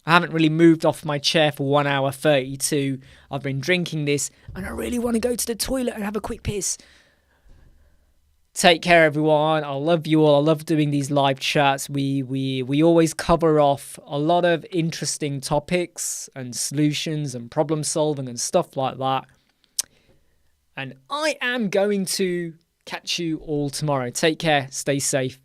I haven't really moved off my chair for 1 hour 32. I've been drinking this, and I really want to go to the toilet and have a quick piss. Take care, everyone. I love you all. I love doing these live chats. We always cover off a lot of interesting topics and solutions and problem solving and stuff like that. And I am going to catch you all tomorrow. Take care. Stay safe.